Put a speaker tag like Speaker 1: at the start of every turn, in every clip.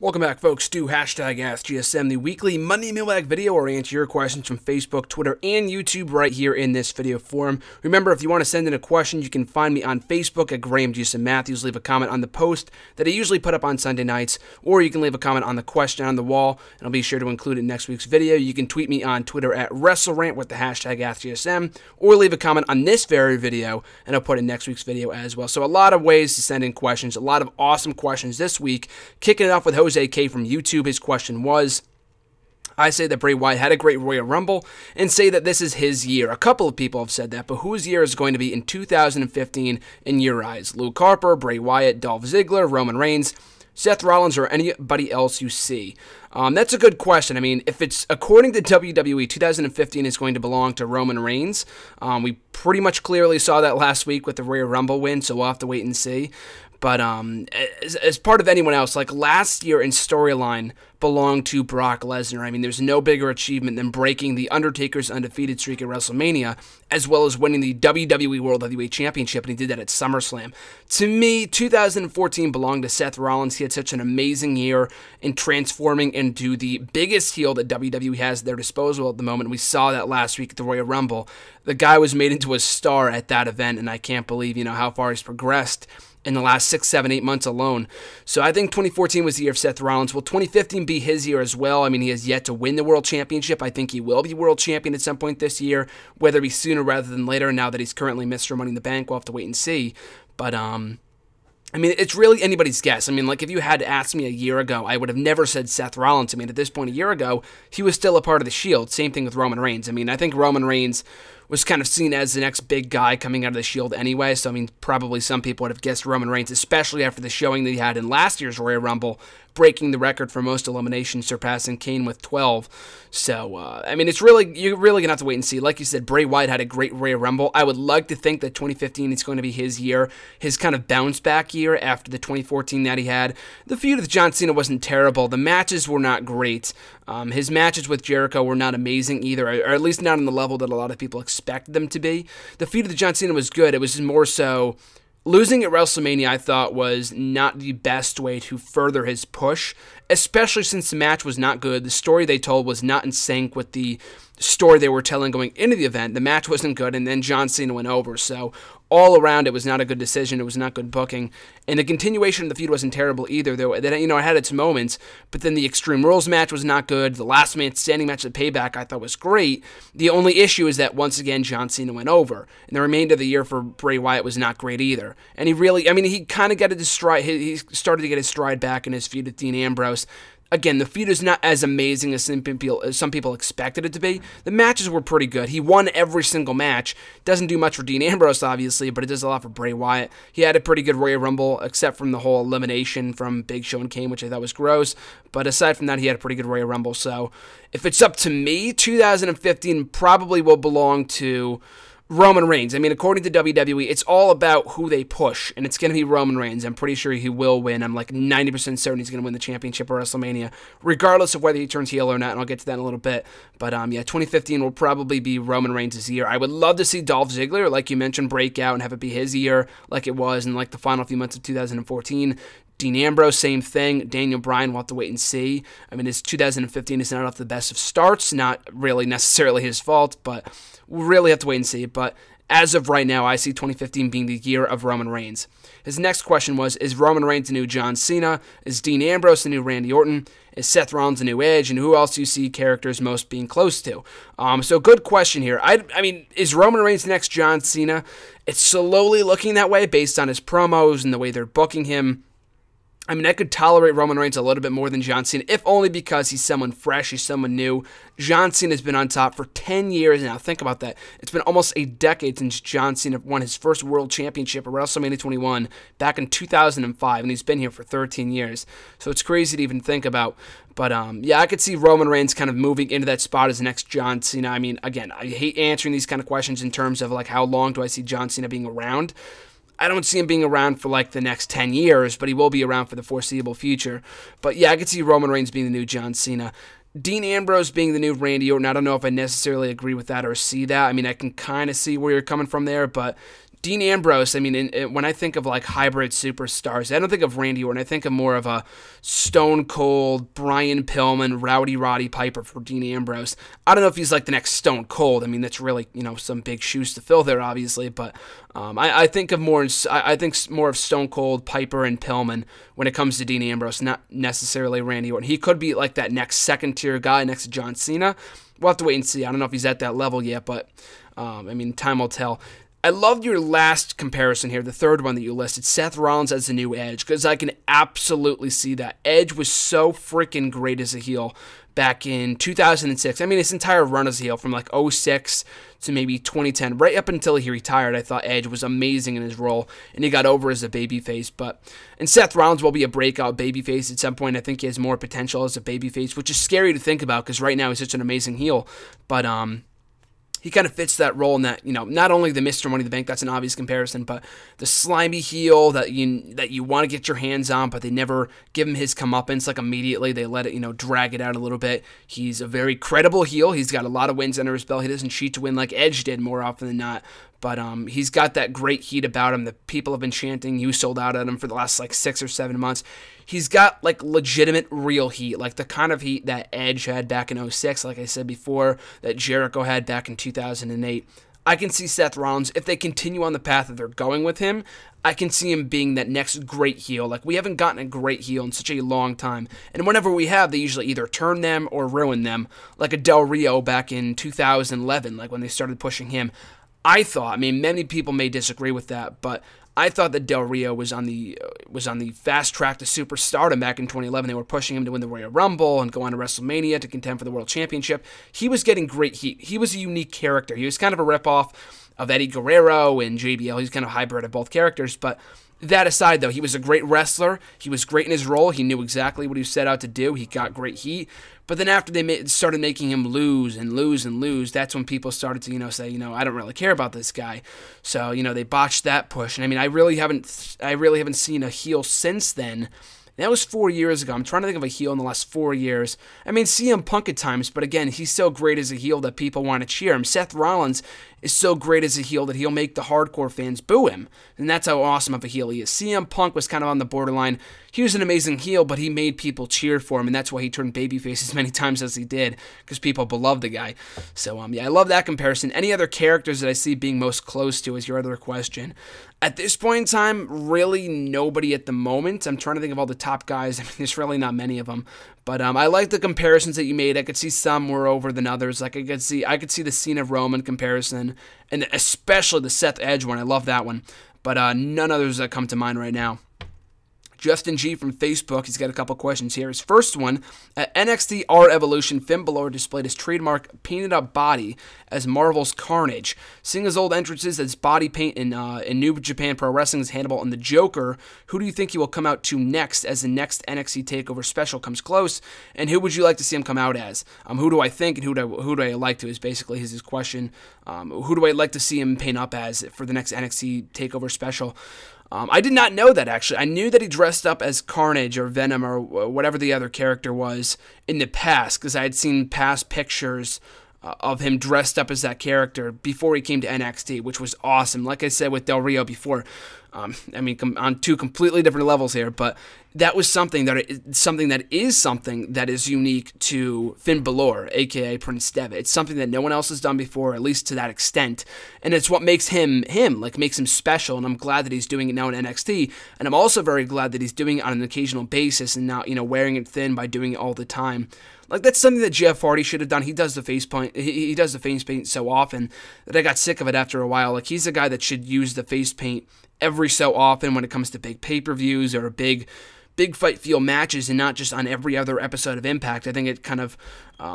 Speaker 1: Welcome back, folks, to #AskGSM, the weekly Monday mailbag video where I answer your questions from Facebook, Twitter, and YouTube right here in this video form. Remember, if you want to send in a question, you can find me on Facebook at GrahamGSM Matthews. Leave a comment on the post that I usually put up on Sunday nights, or you can leave a comment on the question on the wall, and I'll be sure to include it in next week's video. You can tweet me on Twitter at WrestleRant with the #AskGSM, or leave a comment on this very video, and I'll put it in next week's video as well. So a lot of ways to send in questions, a lot of awesome questions this week. Kicking it off with Jose K from YouTube. His question was, I say that Bray Wyatt had a great Royal Rumble and say that this is his year. A couple of people have said that, but whose year is going to be in 2015 in your eyes? Luke Harper, Bray Wyatt, Dolph Ziggler, Roman Reigns, Seth Rollins, or anybody else you see? That's a good question. I mean, if it's according to WWE, 2015 is going to belong to Roman Reigns. We pretty much clearly saw that last week with the Royal Rumble win, so we'll have to wait and see. But as part of anyone else, like last year in storyline belonged to Brock Lesnar. I mean, there's no bigger achievement than breaking the Undertaker's undefeated streak at WrestleMania, as well as winning the WWE World Heavyweight Championship, and he did that at SummerSlam. To me, 2014 belonged to Seth Rollins. He had such an amazing year in transforming into the biggest heel that WWE has at their disposal at the moment. We saw that last week at the Royal Rumble. The guy was made into a star at that event, and I can't believe, how far he's progressed in the last 6, 7, 8 months alone. So I think 2014 was the year of Seth Rollins. Will 2015 be his year as well? I mean, he has yet to win the World Championship. I think he will be World Champion at some point this year, whether it be sooner rather than later. Now that he's currently Mr. Money in the Bank, we'll have to wait and see. But, I mean, it's really anybody's guess. I mean, like, if you had asked me a year ago, I would have never said Seth Rollins. I mean, at this point a year ago, he was still a part of the Shield. Same thing with Roman Reigns. I mean, I think Roman Reigns was kind of seen as the next big guy coming out of the Shield anyway, so I mean, probably some people would have guessed Roman Reigns, especially after the showing that he had in last year's Royal Rumble, breaking the record for most eliminations, surpassing Kane with 12. So, I mean, you're really going to have to wait and see. Like you said, Bray Wyatt had a great Royal Rumble. I would like to think that 2015 is going to be his year, his kind of bounce-back year after the 2014 that he had. The feud with John Cena wasn't terrible. The matches were not great. His matches with Jericho were not amazing either, or at least not on the level that a lot of people expected them to be. The feud with John Cena was good. It was just more so losing at WrestleMania, I thought, was not the best way to further his push, especially since the match was not good. The story they told was not in sync with the story they were telling going into the event. The match wasn't good, and then John Cena went over. So all around, it was not a good decision. It was not good booking. And the continuation of the feud wasn't terrible either, though. It had its moments, but then the Extreme Rules match was not good. The Last Man Standing match at Payback I thought was great. The only issue is that, once again, John Cena went over. And the remainder of the year for Bray Wyatt was not great either. And he kind of got his stride. He started to get his stride back in his feud with Dean Ambrose. Again, the feud is not as amazing as some people expected it to be. The matches were pretty good. He won every single match. Doesn't do much for Dean Ambrose, obviously, but it does a lot for Bray Wyatt. He had a pretty good Royal Rumble, except from the whole elimination from Big Show and Kane, which I thought was gross. But aside from that, he had a pretty good Royal Rumble. So if it's up to me, 2015 probably will belong to Roman Reigns. I mean, according to WWE, it's all about who they push, and it's going to be Roman Reigns. I'm pretty sure he will win. I'm like 90% certain he's going to win the championship at WrestleMania, regardless of whether he turns heel or not, and I'll get to that in a little bit. But, 2015 will probably be Roman Reigns' year. I would love to see Dolph Ziggler, like you mentioned, break out and have it be his year, like it was in like the final few months of 2014. Dean Ambrose, same thing. Daniel Bryan, we'll have to wait and see. I mean, his 2015 is not off the best of starts. Not really necessarily his fault, but we'll really have to wait and see. But as of right now, I see 2015 being the year of Roman Reigns. His next question was, is Roman Reigns the new John Cena? Is Dean Ambrose the new Randy Orton? Is Seth Rollins the new Edge? And who else do you see characters most being close to? So good question here. I mean, is Roman Reigns the next John Cena? It's slowly looking that way based on his promos and the way they're booking him. I mean, I could tolerate Roman Reigns a little bit more than John Cena, if only because he's someone fresh, he's someone new. John Cena has been on top for 10 years now. Think about that. It's been almost a decade since John Cena won his first World Championship at WrestleMania 21 back in 2005, and he's been here for 13 years. So it's crazy to even think about. But, I could see Roman Reigns kind of moving into that spot as the next John Cena. I mean, again, I hate answering these kind of questions in terms of, like, how long do I see John Cena being around? I don't see him being around for like the next 10 years, but he will be around for the foreseeable future. But yeah, I could see Roman Reigns being the new John Cena. Dean Ambrose being the new Randy Orton, I don't know if I necessarily agree with that or see that. I mean, I can kind of see where you're coming from there, but Dean Ambrose, I mean, when I think of like hybrid superstars, I don't think of Randy Orton. I think of more of a Stone Cold, Brian Pillman, Rowdy Roddy Piper for Dean Ambrose. I don't know if he's like the next Stone Cold. I mean, that's really, some big shoes to fill there, obviously. But I think of more of Stone Cold, Piper, and Pillman when it comes to Dean Ambrose, not necessarily Randy Orton. He could be like that next second-tier guy next to John Cena. We'll have to wait and see. I don't know if he's at that level yet, but I mean, time will tell. I loved your last comparison here, the third one that you listed, Seth Rollins as the new Edge, because I can absolutely see that. Edge was so freaking great as a heel back in 2006. I mean, his entire run as a heel from like 06 to maybe 2010, right up until he retired. I thought Edge was amazing in his role, and he got over as a babyface. And Seth Rollins will be a breakout babyface at some point. I think he has more potential as a babyface, which is scary to think about because right now he's such an amazing heel. But he kind of fits that role in that, not only the Mr. Money in the Bank, that's an obvious comparison, but the slimy heel that you want to get your hands on, but they never give him his comeuppance, like immediately. They let it, drag it out a little bit. He's a very credible heel. He's got a lot of wins under his belt. He doesn't cheat to win like Edge did more often than not. But he's got that great heat about him. The people have been chanting, "You sold out" at him for the last like 6 or 7 months. He's got like legitimate real heat, like the kind of heat that Edge had back in 06, like I said before, that Jericho had back in 2008. I can see Seth Rollins, if they continue on the path that they're going with him, I can see him being that next great heel. Like, we haven't gotten a great heel in such a long time. And whenever we have, they usually either turn them or ruin them, like a Del Rio back in 2011, like when they started pushing him. I thought, many people may disagree with that, but I thought that Del Rio was on the fast track to superstardom back in 2011. They were pushing him to win the Royal Rumble and go on to WrestleMania to contend for the World Championship. He was getting great heat. He was a unique character. He was kind of a ripoff of Eddie Guerrero and JBL. He's kind of a hybrid of both characters, but that aside, though, he was a great wrestler. He was great in his role. He knew exactly what he set out to do. He got great heat. But then after they started making him lose and lose and lose, that's when people started to, say, I don't really care about this guy. So, they botched that push. And I really haven't seen a heel since then. That was 4 years ago. I'm trying to think of a heel in the last 4 years. CM Punk at times, but again, he's so great as a heel that people want to cheer him. Seth Rollins is so great as a heel that he'll make the hardcore fans boo him. And that's how awesome of a heel he is. CM Punk was kind of on the borderline. He was an amazing heel, but he made people cheer for him, and that's why he turned babyface as many times as he did, because people beloved the guy. So, yeah, I love that comparison. Any other characters that I see being most close to is your other question. At this point in time, really nobody at the moment. I'm trying to think of all the top guys. There's really not many of them. But I like the comparisons that you made. I could see some were over than others. Like I could see the Cena Roman comparison, and especially the Seth Edge one. I love that one. But none others that come to mind right now. Justin G from Facebook, he's got a couple questions here. His first one, at NXT R Evolution, Finn Balor displayed his trademark painted-up body as Marvel's Carnage. Seeing his old entrances as body paint in New Japan Pro Wrestling's Hannibal and the Joker, who do you think he will come out to next as the next NXT TakeOver special comes close? And who would you like to see him come out as? Who do I think and who do I like to is basically his question. Who do I like to see him paint up as for the next NXT TakeOver special? I did not know that, actually. I knew that he dressed up as Carnage or Venom or whatever the other character was in the past, because I had seen past pictures of him dressed up as that character before he came to NXT, which was awesome. Like I said with Del Rio before, on two completely different levels here, but that was something that is unique to Finn Balor, aka Prince Devitt. It's something that no one else has done before, at least to that extent, and it's what makes him, makes him special. And I'm glad that he's doing it now in NXT, and I'm also very glad that he's doing it on an occasional basis and not, wearing it thin by doing it all the time. Like, that's something that Jeff Hardy should have done. He does the face paint. He does the face paint so often that I got sick of it after a while. Like, he's a guy that should use the face paint every so often when it comes to big pay-per-views or big fight feel matches, and not just on every other episode of Impact. I think it kind of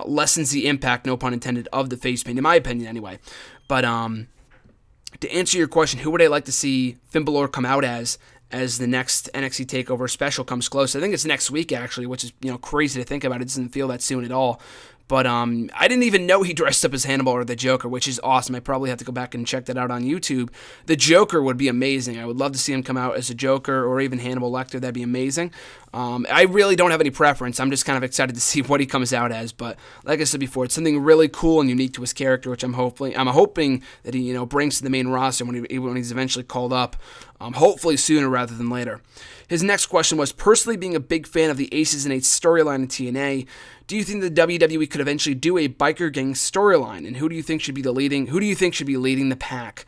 Speaker 1: lessens the impact, no pun intended, of the face paint, in my opinion anyway. But to answer your question, who would I like to see Finn Balor come out as the next NXT TakeOver special comes close? I think it's next week, actually, which is crazy to think about. It doesn't feel that soon at all. But I didn't even know he dressed up as Hannibal or the Joker, which is awesome. I probably have to go back and check that out on YouTube. The Joker would be amazing. I would love to see him come out as a Joker or even Hannibal Lecter. That'd be amazing. I really don't have any preference. I'm just kind of excited to see what he comes out as. But like I said before, it's something really cool and unique to his character, which I'm hoping that he brings to the main roster when he's eventually called up. Hopefully sooner rather than later. His next question was, personally being a big fan of the Aces and Eights storyline in TNA, do you think the WWE could eventually do a biker gang storyline? And who do you think should be leading the pack?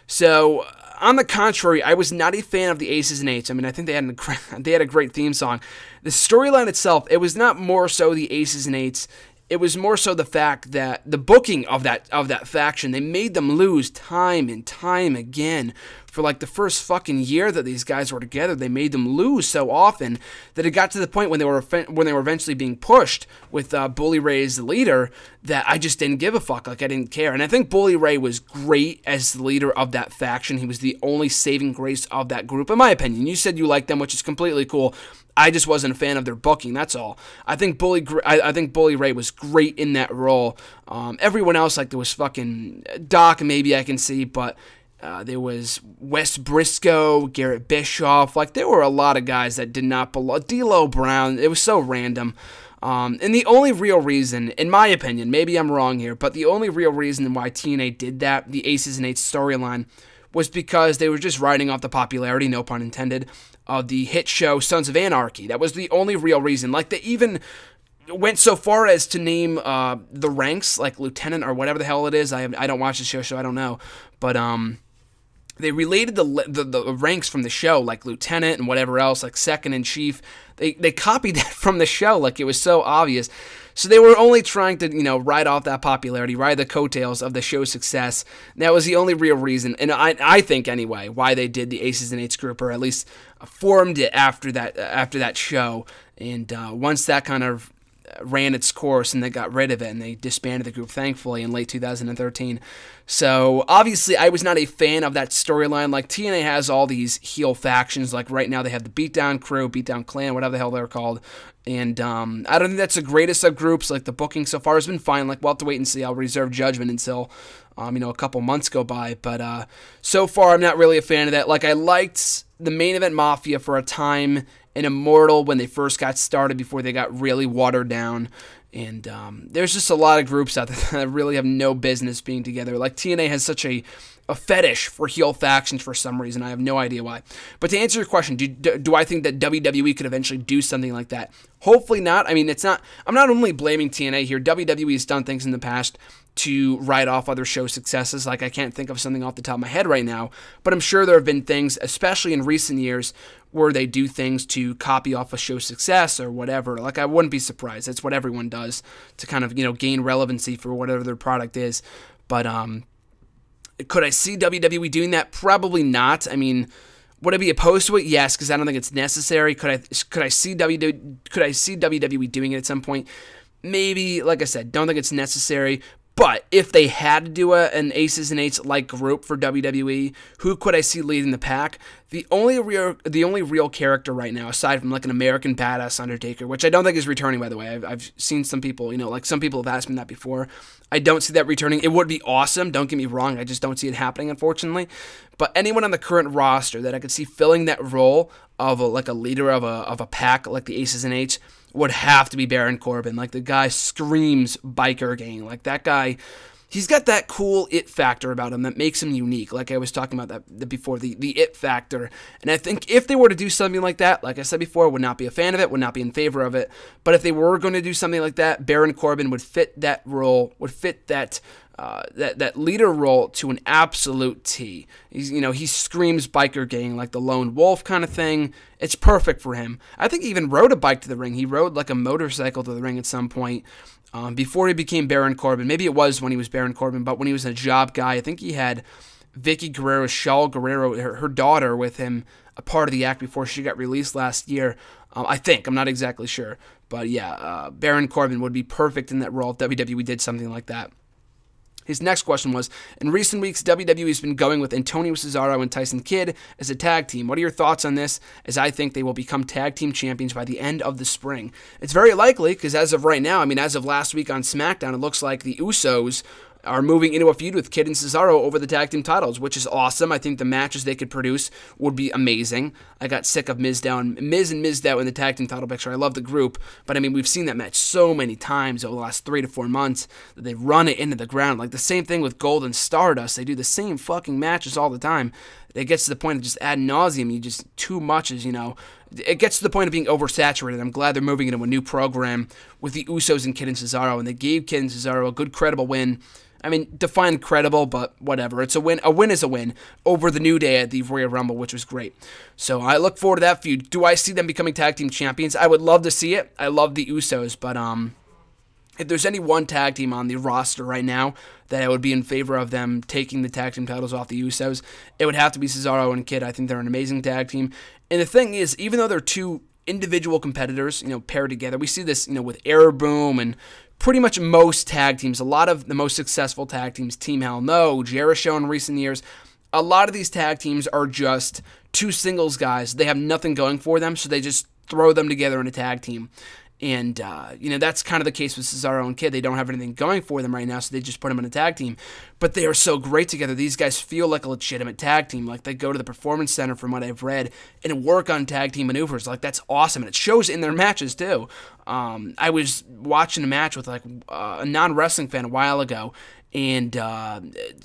Speaker 1: So, on the contrary, I was not a fan of the Aces and Eights. I mean, I think they had a great theme song. The storyline itself, it was not more so the Aces and Eights. It was more so the fact that the booking of that faction, they made them lose time and time again. For like the first fucking year that these guys were together, they made them lose so often that it got to the point when they were eventually being pushed with Bully Ray as the leader that I just didn't give a fuck. Like, I didn't care. And I think Bully Ray was great as the leader of that faction. He was the only saving grace of that group, in my opinion. You said you liked them, which is completely cool. I just wasn't a fan of their booking, that's all. I think Bully Ray was great in that role. Everyone else, like, there was fucking Doc, maybe I can see, but there was Wes Briscoe, Garrett Bischoff. Like, there were a lot of guys that did not belong. D'Lo Brown, it was so random. And the only real reason, in my opinion, maybe I'm wrong here, but the only real reason why TNA did that, the Aces and Eights storyline, was because they were just riding off the popularity, no pun intended, of the hit show Sons of Anarchy. That was the only real reason. Like, they even went so far as to name the ranks, like Lieutenant or whatever the hell it is. I don't watch the show, so I don't know. But they related the ranks from the show, like Lieutenant and whatever else, like Second in Chief. They copied that from the show, like it was so obvious. So they were only trying to, ride off that popularity, ride the coattails of the show's success. That was the only real reason, and I think anyway, why they did the Aces and Eights group, or at least formed it after that show. And once that kind of ran its course and they got rid of it and they disbanded the group, thankfully, in late 2013. So obviously I was not a fan of that storyline. Like, TNA has all these heel factions. Like, right now they have the Beatdown Crew, Beatdown Clan, whatever the hell they're called. And I don't think that's the greatest of groups. Like, the booking so far has been fine. Like, we'll have to wait and see. I'll reserve judgment until a couple months go by. But so far I'm not really a fan of that. Like, I liked the Main Event Mafia for a time, and Immortal when they first got started before they got really watered down. And there's just a lot of groups out there that really have no business being together. Like, TNA has such a fetish for heel factions for some reason. I have no idea why. But to answer your question, do I think that WWE could eventually do something like that? Hopefully not. I mean, I'm not only blaming TNA here. WWE has done things in the past to write off other show successes. Like, I can't think of something off the top of my head right now, but I'm sure there have been things, especially in recent years, where they do things to copy off a show's success or whatever. Like, I wouldn't be surprised. That's what everyone does to kind of, gain relevancy for whatever their product is. But could I see WWE doing that? Probably not. I mean, would I be opposed to it? Yes, because I don't think it's necessary. Could I see WWE doing it at some point? Maybe. Like I said, don't think it's necessary. But if they had to do an Aces and Eights like group for WWE, who could I see leading the pack? The only real character right now, aside from like an American Badass Undertaker, which I don't think is returning, by the way. I've seen some people, like some people have asked me that before. I don't see that returning. It would be awesome. Don't get me wrong. I just don't see it happening, unfortunately. But anyone on the current roster that I could see filling that role of a leader of a pack like the Aces and Eights would have to be Baron Corbin. Like, the guy screams biker gang. Like, that guy, he's got that cool it factor about him that makes him unique. Like I was talking about that before, the it factor. And I think if they were to do something like that, like I said before, would not be a fan of it, would not be in favor of it. But if they were going to do something like that, Baron Corbin would fit that role, would fit that leader role to an absolute T. He screams biker gang, like the lone wolf kind of thing. It's perfect for him. I think he even rode a bike to the ring. He rode like a motorcycle to the ring at some point before he became Baron Corbin. Maybe it was when he was Baron Corbin, but when he was a job guy, I think he had Vicky Guerrero, Shaul Guerrero, her daughter, with him, a part of the act before she got released last year. I think. I'm not exactly sure. But yeah, Baron Corbin would be perfect in that role if WWE did something like that. His next question was, in recent weeks, WWE has been going with Antonio Cesaro and Tyson Kidd as a tag team. What are your thoughts on this, as I think they will become tag team champions by the end of the spring? It's very likely, because as of right now, as of last week on SmackDown, it looks like the Usos are moving into a feud with Kid and Cesaro over the tag team titles, which is awesome. I think the matches they could produce would be amazing. I got sick of Miz and Mizdow in the tag team title picture. I love the group, but I mean, we've seen that match so many times over the last 3 to 4 months that they run it into the ground. Like the same thing with Gold and Stardust. They do the same fucking matches all the time. It gets to the point of just ad nauseum. You just too much is, it gets to the point of being oversaturated. I'm glad they're moving into a new program with the Usos and Kid and Cesaro, and they gave Kid and Cesaro a good, credible win. I mean, define credible, but whatever. It's a win. A win is a win over the New Day at the Royal Rumble, which was great. So I look forward to that feud. Do I see them becoming tag team champions? I would love to see it. I love the Usos, but if there's any one tag team on the roster right now that I would be in favor of them taking the tag team titles off the Usos, it would have to be Cesaro and Kid. I think they're an amazing tag team. And the thing is, even though they're two individual competitors, paired together, we see this, with Air Boom and pretty much most tag teams, a lot of the most successful tag teams, Team Hell No, Jericho in recent years, a lot of these tag teams are just two singles guys. They have nothing going for them, so they just throw them together in a tag team. And, that's kind of the case with Cesaro and Kid. They don't have anything going for them right now, so they just put them in a tag team. But they are so great together. These guys feel like a legitimate tag team. Like, they go to the Performance Center, from what I've read, and work on tag team maneuvers. Like, that's awesome. And it shows in their matches, too. I was watching a match with, a non-wrestling fan a while ago, and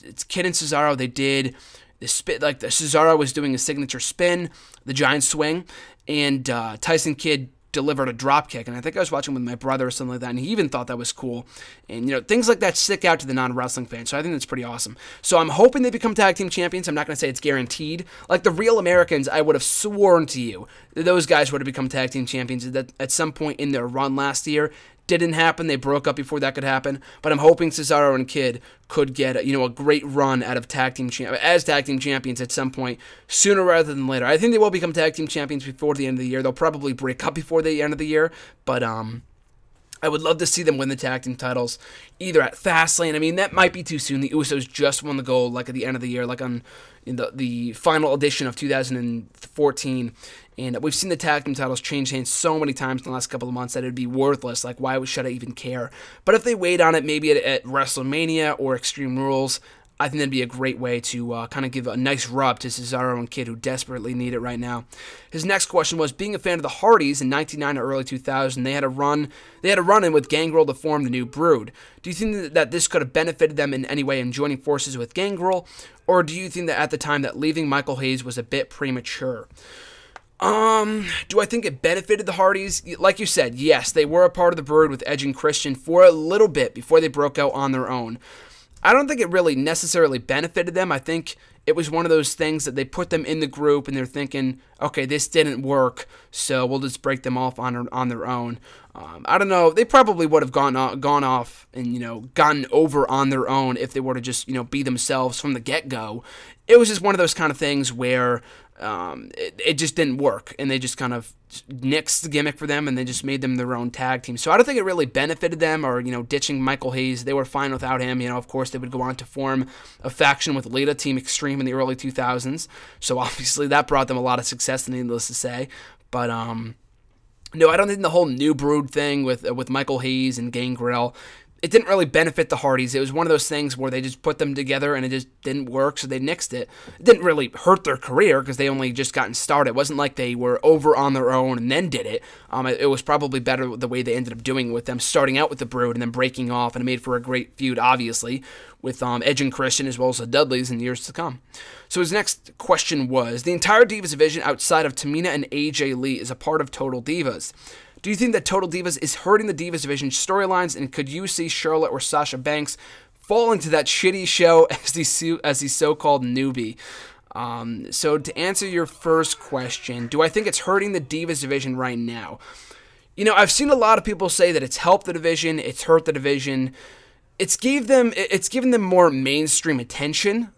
Speaker 1: it's Kid and Cesaro. They did the spin, the Cesaro was doing a signature spin, the giant swing, and Tyson Kidd delivered a drop kick, and I think I was watching with my brother or something like that, and he even thought that was cool. And things like that stick out to the non-wrestling fans, so I think that's pretty awesome. So I'm hoping they become tag team champions. I'm not going to say it's guaranteed. Like the Real Americans, I would have sworn to you that those guys would have become tag team champions at some point in their run last year. Didn't happen. They broke up before that could happen. But I'm hoping Cesaro and Kid could get a great run out of tag team champions at some point, sooner rather than later. I think they will become tag team champions before the end of the year. They'll probably break up before the end of the year, but I would love to see them win the tag team titles, either at Fastlane. I mean, that might be too soon. The Usos just won the gold, at the end of the year, on the final edition of 2014. And we've seen the tag team titles change hands so many times in the last couple of months that it'd be worthless. Like, why should I even care? But if they wait on it, maybe at WrestleMania or Extreme Rules, I think that'd be a great way to kind of give a nice rub to Cesaro and Kid, who desperately need it right now. His next question was, being a fan of the Hardys in 1999 or early 2000, they had a run-in with Gangrel to form the New Brood. Do you think that this could have benefited them in any way in joining forces with Gangrel, or do you think that at the time that leaving Michael Hayes was a bit premature? Do I think it benefited the Hardys? Like you said, yes, they were a part of the Brood with Edge and Christian for a little bit before they broke out on their own. I don't think it really necessarily benefited them. I think it was one of those things that they put them in the group and they're thinking, okay, this didn't work, so we'll just break them off on their own. I don't know. They probably would have gone off and gotten over on their own if they were to just be themselves from the get-go. It was just one of those kind of things where it just didn't work, and they just kind of nixed the gimmick for them, and they just made them their own tag team. So I don't think it really benefited them, or ditching Michael Hayes. They were fine without him. Of course, they would go on to form a faction with Lita, Team Extreme, in the early 2000s. So obviously that brought them a lot of success, needless to say. But no, I don't think the whole New Brood thing with Michael Hayes and Gangrel, it didn't really benefit the Hardys. It was one of those things where they just put them together and it just didn't work, so they nixed it. It didn't really hurt their career because they only just gotten started. It wasn't like they were over on their own and then did it. It was probably better the way they ended up doing it, with them starting out with the Brood and then breaking off, and it made for a great feud, obviously, with Edge and Christian as well as the Dudleys in years to come. So his next question was, the entire Divas division outside of Tamina and AJ Lee is a part of Total Divas. Do you think that Total Divas is hurting the Divas division storylines, and could you see Charlotte or Sasha Banks fall into that shitty show as the so-called newbie? So to answer your first question, do I think it's hurting the Divas division right now? I've seen a lot of people say that it's helped the division, it's hurt the division. It's given them more mainstream attention.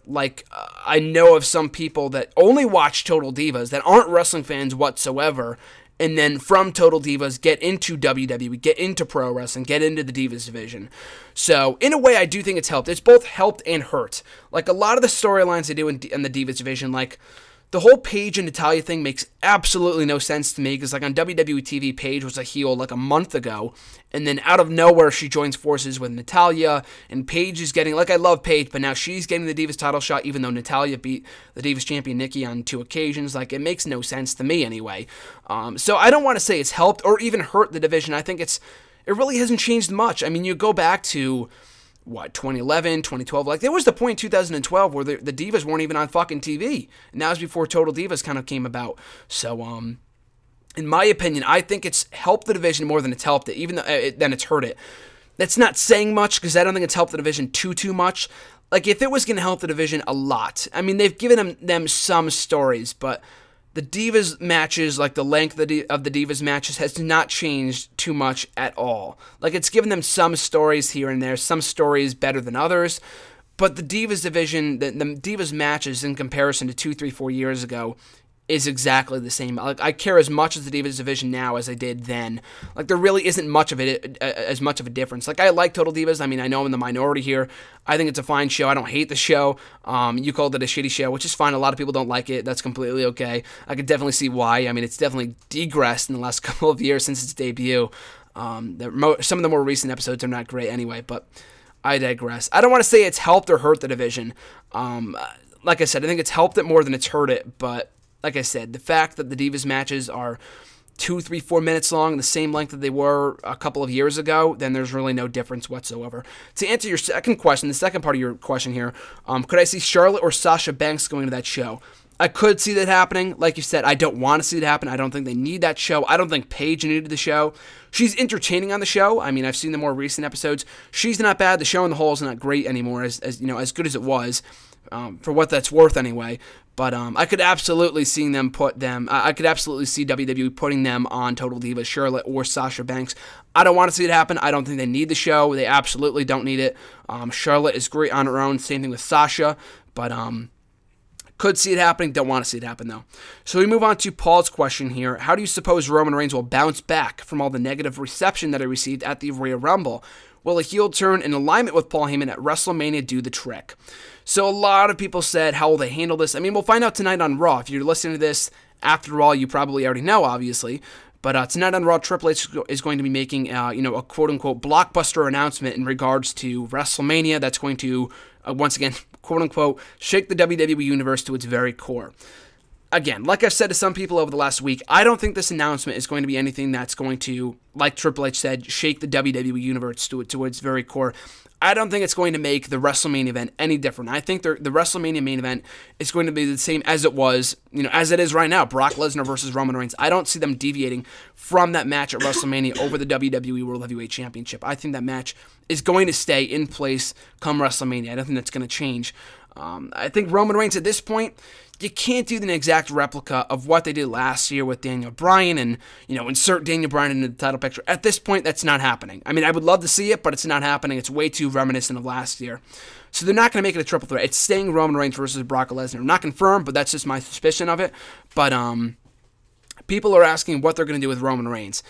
Speaker 1: I know of some people that only watch Total Divas that aren't wrestling fans whatsoever, and then from Total Divas get into WWE, get into pro wrestling, get into the Divas division. So, in a way, I do think it's helped. It's both helped and hurt. A lot of the storylines they do in the Divas division, the whole Paige and Natalya thing makes absolutely no sense to me, because like on WWE TV, Paige was a heel like a month ago, and then out of nowhere she joins forces with Natalya, and Paige is getting, like, I love Paige, but now she's getting the Divas title shot, even though Natalya beat the Divas champion Nikki on 2 occasions. Like, it makes no sense to me anyway. So I don't want to say it's helped or even hurt the division. I think it really hasn't changed much. I mean, you go back to, what, 2011, 2012, like, there was the point in 2012 where the Divas weren't even on fucking TV, and that was before Total Divas kind of came about. So, in my opinion, I think it's helped the division more than it's helped it, even though then it's hurt it. That's not saying much, because I don't think it's helped the division too much. Like, if it was going to help the division a lot, I mean, they've given them some stories, but the Divas matches, like the length of the Divas matches, has not changed too much at all. Like, it's given them some stories here and there, some stories better than others, but the Divas division, the Divas matches in comparison to 2, 3, 4 years ago is exactly the same. Like, I care as much as the Divas division now as I did then. Like, there really isn't much of it, as much of a difference. Like, I like Total Divas. I mean, I know I'm in the minority here. I think it's a fine show. I don't hate the show. You called it a shitty show, which is fine. A lot of people don't like it. That's completely okay. I could definitely see why. I mean, it's definitely degressed in the last couple of years since its debut. Some of the more recent episodes are not great anyway, but I digress. I don't want to say it's helped or hurt the division. Like I said, I think it's helped it more than it's hurt it, but like I said, the fact that the Divas matches are 2, 3, 4 minutes long, the same length that they were a couple of years ago, then there's really no difference whatsoever. To answer your second question, the second part of your question here, could I see Charlotte or Sasha Banks going to that show? I could see that happening. Like you said, I don't want to see it happen. I don't think they need that show. I don't think Paige needed the show. She's entertaining on the show. I mean, I've seen the more recent episodes. She's not bad. The show on the whole is not great anymore, as you know, as good as it was, for what that's worth anyway. But I could absolutely see them I could absolutely see WWE putting them on Total Divas, Charlotte or Sasha Banks. I don't want to see it happen. I don't think they need the show. They absolutely don't need it. Charlotte is great on her own. Same thing with Sasha. But could see it happening. Don't want to see it happen, though. So we move on to Paul's question here. How do you suppose Roman Reigns will bounce back from all the negative reception that he received at the Royal Rumble? Will a heel turn in alignment with Paul Heyman at WrestleMania do the trick? So a lot of people said, how will they handle this? I mean, we'll find out tonight on Raw. If you're listening to this after Raw, you probably already know, obviously. But tonight on Raw, Triple H is going to be making, a quote-unquote blockbuster announcement in regards to WrestleMania that's going to, once again, quote-unquote, shake the WWE Universe to its very core. Again, like I've said to some people over the last week, I don't think this announcement is going to be anything that's going to, like Triple H said, shake the WWE Universe to its very core. I don't think it's going to make the WrestleMania event any different. I think the WrestleMania main event is going to be the same as it was, as it is right now, Brock Lesnar versus Roman Reigns. I don't see them deviating from that match at WrestleMania over the WWE World Heavyweight Championship. I think that match is going to stay in place come WrestleMania. I don't think that's going to change. I think Roman Reigns at this point, you can't do the exact replica of what they did last year with Daniel Bryan and, insert Daniel Bryan into the title picture. At this point, that's not happening. I mean, I would love to see it, but it's not happening. It's way too reminiscent of last year. So they're not going to make it a triple threat. It's staying Roman Reigns versus Brock Lesnar. Not confirmed, but that's just my suspicion of it. But people are asking what they're going to do with Roman Reigns.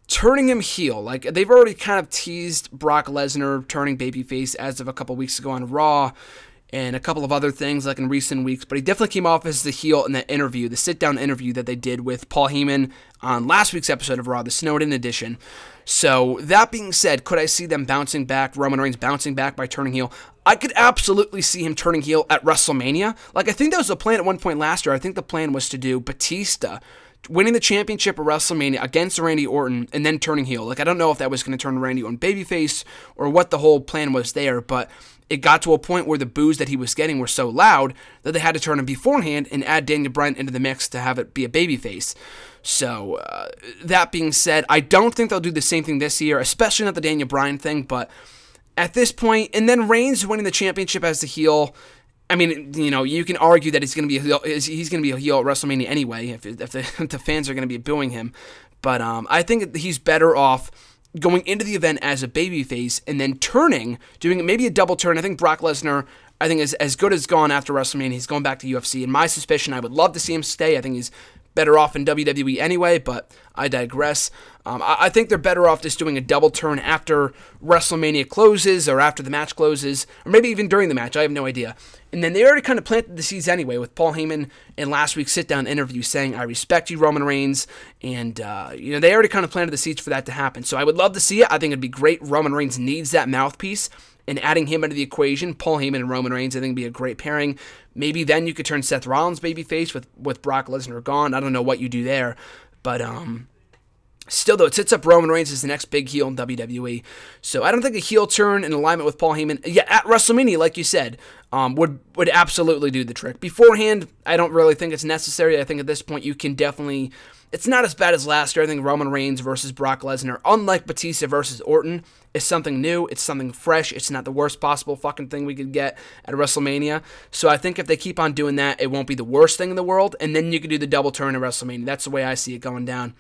Speaker 1: Turning him heel, like they've already kind of teased Brock Lesnar turning babyface as of a couple weeks ago on Raw, and a couple of other things like in recent weeks, but he definitely came off as the heel in that interview, the sit-down interview that they did with Paul Heyman on last week's episode of Raw, the Snowden edition. So, that being said, could I see them bouncing back, Roman Reigns bouncing back by turning heel? I could absolutely see him turning heel at WrestleMania. Like, I think that was the plan at one point last year. I think the plan was to do Batista winning the championship at WrestleMania against Randy Orton and then turning heel. Like, I don't know if that was going to turn Randy Orton babyface or what the whole plan was there, but it got to a point where the boos that he was getting were so loud that they had to turn him beforehand and add Daniel Bryan into the mix to have it be a babyface. So, that being said, I don't think they'll do the same thing this year, especially not the Daniel Bryan thing, but at this point, and then Reigns winning the championship as the heel, I mean, you can argue that he's going to be a heel at WrestleMania anyway, if the fans are going to be booing him, but I think he's better off going into the event as a babyface and then doing maybe a double turn. I think Brock Lesnar, is as good as gone after WrestleMania. He's going back to UFC. In my suspicion, I would love to see him stay. I think he's better off in WWE anyway, but I digress. I think they're better off just doing a double turn after WrestleMania closes or after the match closes, or maybe even during the match. I have no idea. And then they already kind of planted the seeds anyway with Paul Heyman in last week's sit-down interview saying, I respect you, Roman Reigns. And, they already kind of planted the seeds for that to happen. So I would love to see it. I think it'd be great. Roman Reigns needs that mouthpiece. And adding him into the equation, Paul Heyman and Roman Reigns, I think would be a great pairing. Maybe then you could turn Seth Rollins babyface with Brock Lesnar gone. I don't know what you do there. But, still, though, it sets up Roman Reigns as the next big heel in WWE. So I don't think a heel turn in alignment with Paul Heyman, at WrestleMania, like you said, would absolutely do the trick. Beforehand, I don't really think it's necessary. I think at this point you can definitely... It's not as bad as last year. I think Roman Reigns versus Brock Lesnar, unlike Batista versus Orton, is something new. It's something fresh. It's not the worst possible fucking thing we could get at WrestleMania. So I think if they keep on doing that, it won't be the worst thing in the world. And then you could do the double turn at WrestleMania. That's the way I see it going down.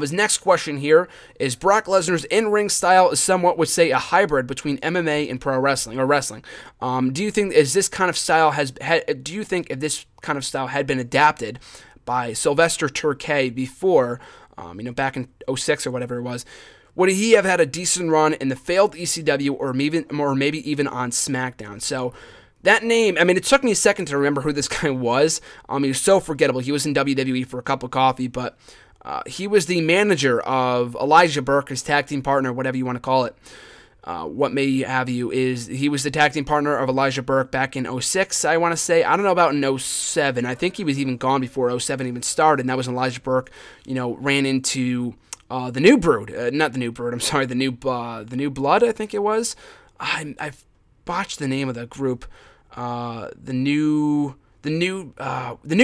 Speaker 1: His next question here is Brock Lesnar's in-ring style is somewhat, would say, a hybrid between MMA and pro wrestling or wrestling. Do you think if this kind of style had been adapted by Sylvester Turkey before, back in 06 or whatever it was, would he have had a decent run in the failed ECW or maybe even on SmackDown? So that name, it took me a second to remember who this guy was. He was so forgettable. He was in WWE for a cup of coffee, but he was the manager of Elijah Burke, his tag team partner, whatever you want to call it. What may have you is he was the tag team partner of Elijah Burke back in 06, I want to say. I don't know about in 07. I think he was even gone before 07 even started, and that was when Elijah Burke, ran into the New Brood. Not the New Brood, I'm sorry, the New Blood, I think it was. I've botched the name of the group. The New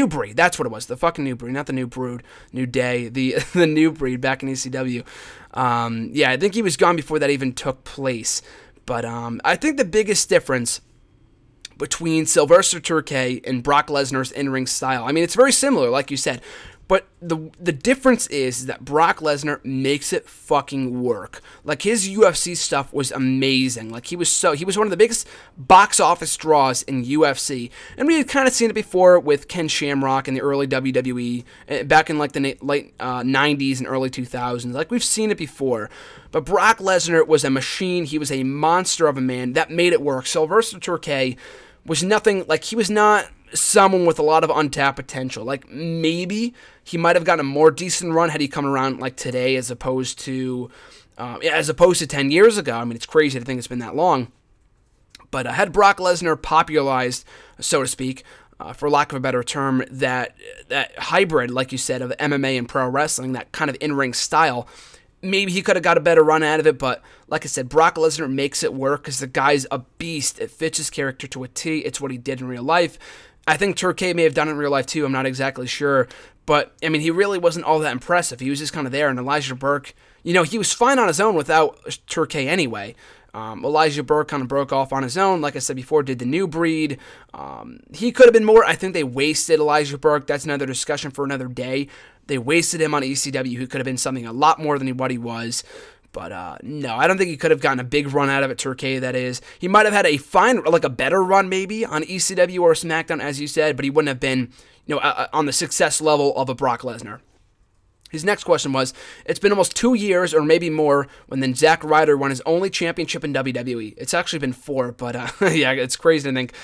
Speaker 1: Breed, that's what it was. The fucking New Breed, not the New Brood, New Day, the New Breed back in ECW. I think he was gone before that even took place. But I think the biggest difference between Sylvester Turkey and Brock Lesnar's in-ring style, it's very similar, like you said. But the difference is that Brock Lesnar makes it fucking work. Like, his UFC stuff was amazing. Like, he was one of the biggest box office draws in UFC. And we had kind of seen it before with Ken Shamrock in the early WWE, back in like the late 90s and early 2000s. Like, we've seen it before. But Brock Lesnar was a machine. He was a monster of a man. That made it work. Sylvester Turkey was nothing, like, he was not someone with a lot of untapped potential. Like, maybe he might have gotten a more decent run had he come around like today as opposed to 10 years ago. It's crazy to think it's been that long. But had Brock Lesnar popularized, so to speak, for lack of a better term, that hybrid, like you said, of MMA and pro wrestling, that kind of in-ring style, maybe he could have got a better run out of it. But like I said, Brock Lesnar makes it work because the guy's a beast. It fits his character to a T. It's what he did in real life. I think Turkey may have done it in real life too. I'm not exactly sure. But, he really wasn't all that impressive. He was just kind of there. And Elijah Burke, he was fine on his own without Turkey anyway. Elijah Burke kind of broke off on his own. Like I said before, did the New Breed. He could have been more. I think they wasted Elijah Burke. That's another discussion for another day. They wasted him on ECW, who could have been something a lot more than what he was. But, no, I don't think he could have gotten a big run out of it, Turkey, that is. He might have had a better run, maybe, on ECW or SmackDown, as you said, but he wouldn't have been, on the success level of a Brock Lesnar. His next question was, it's been almost 2 years, or maybe more, when then Zack Ryder won his only championship in WWE. It's actually been 4, but, yeah, it's crazy to think.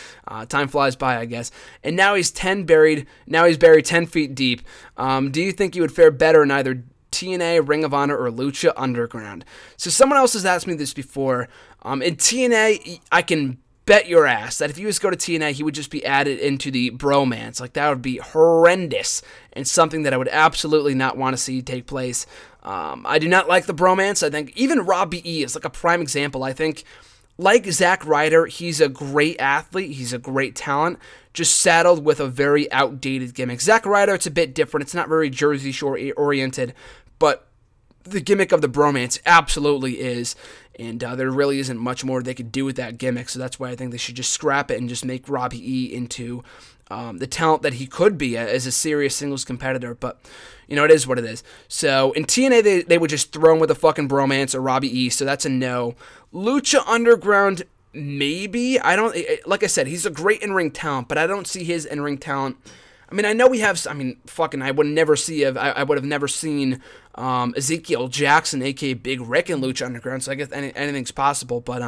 Speaker 1: Time flies by, I guess. And now he's buried 10 feet deep. Do you think he would fare better in either TNA, Ring of Honor, or Lucha Underground? So someone else has asked me this before. In TNA, I can bet your ass that if he was to go to TNA, he would just be added into the bromance. Like, that would be horrendous and something that I would absolutely not want to see take place. I do not like the bromance. I think even Robbie E is like a prime example. I think, like Zack Ryder, he's a great athlete. He's a great talent, just saddled with a very outdated gimmick. Zack Ryder, it's a bit different. It's not very Jersey Shore oriented, but the gimmick of the bromance absolutely is, and there really isn't much more they could do with that gimmick, so that's why I think they should just scrap it and just make Robbie E into the talent that he could be as a serious singles competitor, but, it is what it is. So, in TNA, they would just throw him with a fucking bromance or Robbie E, so that's a no. Lucha Underground, maybe. Like I said, he's a great in-ring talent, but I don't see his in-ring talent. I mean, I know we have, I mean, fucking, I would never see, I would have never seen Ezekiel Jackson, a.k.a. Big Rick, in Lucha Underground, so I guess anything's possible, but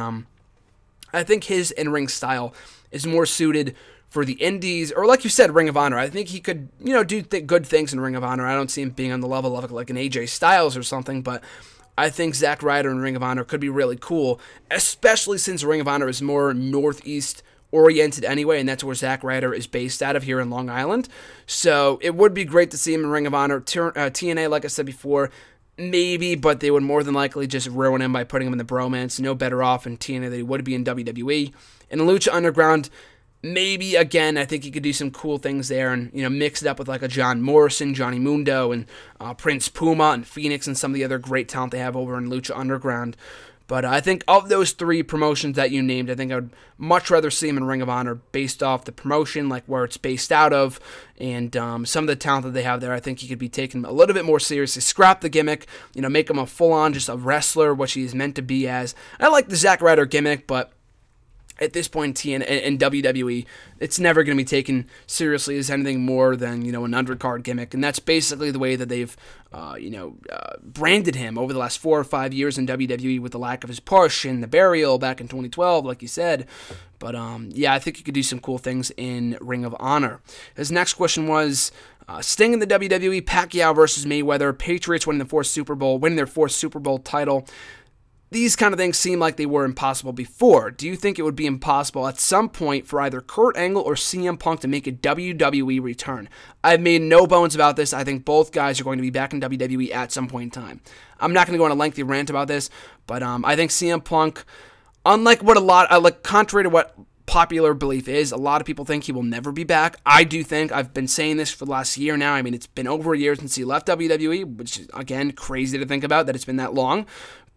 Speaker 1: I think his in-ring style is more suited for the indies, or like you said, Ring of Honor. I think he could, do good things in Ring of Honor. I don't see him being on the level of like an AJ Styles or something, but I think Zack Ryder in Ring of Honor could be really cool, especially since Ring of Honor is more Northeast oriented anyway, and that's where Zack Ryder is based out of, here in Long Island. So it would be great to see him in Ring of Honor. TNA, like I said before, maybe, but they would more than likely just ruin him by putting him in the bromance. No better off in TNA than he would be in WWE. In Lucha Underground, maybe, again, I think he could do some cool things there and, mix it up with like a John Morrison, Johnny Mundo, and Prince Puma, and Phoenix, and some of the other great talent they have over in Lucha Underground. But I think of those three promotions that you named, I think I would much rather see him in Ring of Honor based off the promotion, like where it's based out of, and some of the talent that they have there. I think he could be taken a little bit more seriously. Scrap the gimmick, make him a full-on just a wrestler, which he's meant to be as. I like the Zack Ryder gimmick, but at this point in WWE, it's never going to be taken seriously as anything more than, an undercard gimmick. And that's basically the way that they've, branded him over the last 4 or 5 years in WWE, with the lack of his push and the burial back in 2012, like you said. But, yeah, I think he could do some cool things in Ring of Honor. His next question was, Sting in the WWE, Pacquiao versus Mayweather, Patriots winning their fourth Super Bowl title. These kind of things seem like they were impossible before. Do you think it would be impossible at some point for either Kurt Angle or CM Punk to make a WWE return? I've made no bones about this. I think both guys are going to be back in WWE at some point in time. I'm not going to go on a lengthy rant about this, but I think CM Punk, unlike what contrary to what popular belief is, a lot of people think he will never be back. I do think, I've been saying this for the last year now. I mean, it's been over a year since he left WWE, which is, again, crazy to think about that it's been that long.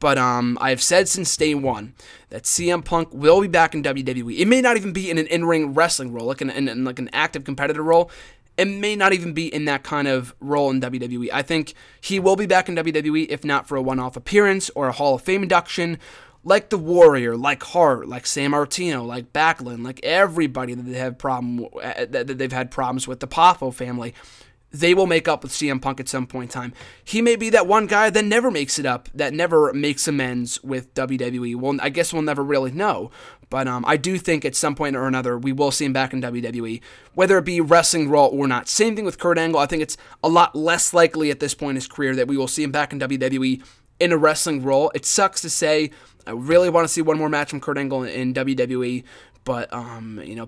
Speaker 1: But I've said since day one that CM Punk will be back in WWE. It may not even be in an in-ring wrestling role, like in an active competitor role. It may not even be in that kind of role in WWE. I think he will be back in WWE, if not for a one-off appearance or a Hall of Fame induction, like The Warrior, like Hart, like San Martino, like Backlund, like everybody that they've had problems with, the Poffo family. They will make up with CM Punk at some point in time. He may be that one guy that never makes it up, that never makes amends with WWE. Well, I guess we'll never really know. But I do think at some point or another, we will see him back in WWE, whether it be wrestling role or not. Same thing with Kurt Angle. I think it's a lot less likely at this point in his career that we will see him back in WWE in a wrestling role. It sucks to say. I really want to see one more match from Kurt Angle in WWE. But,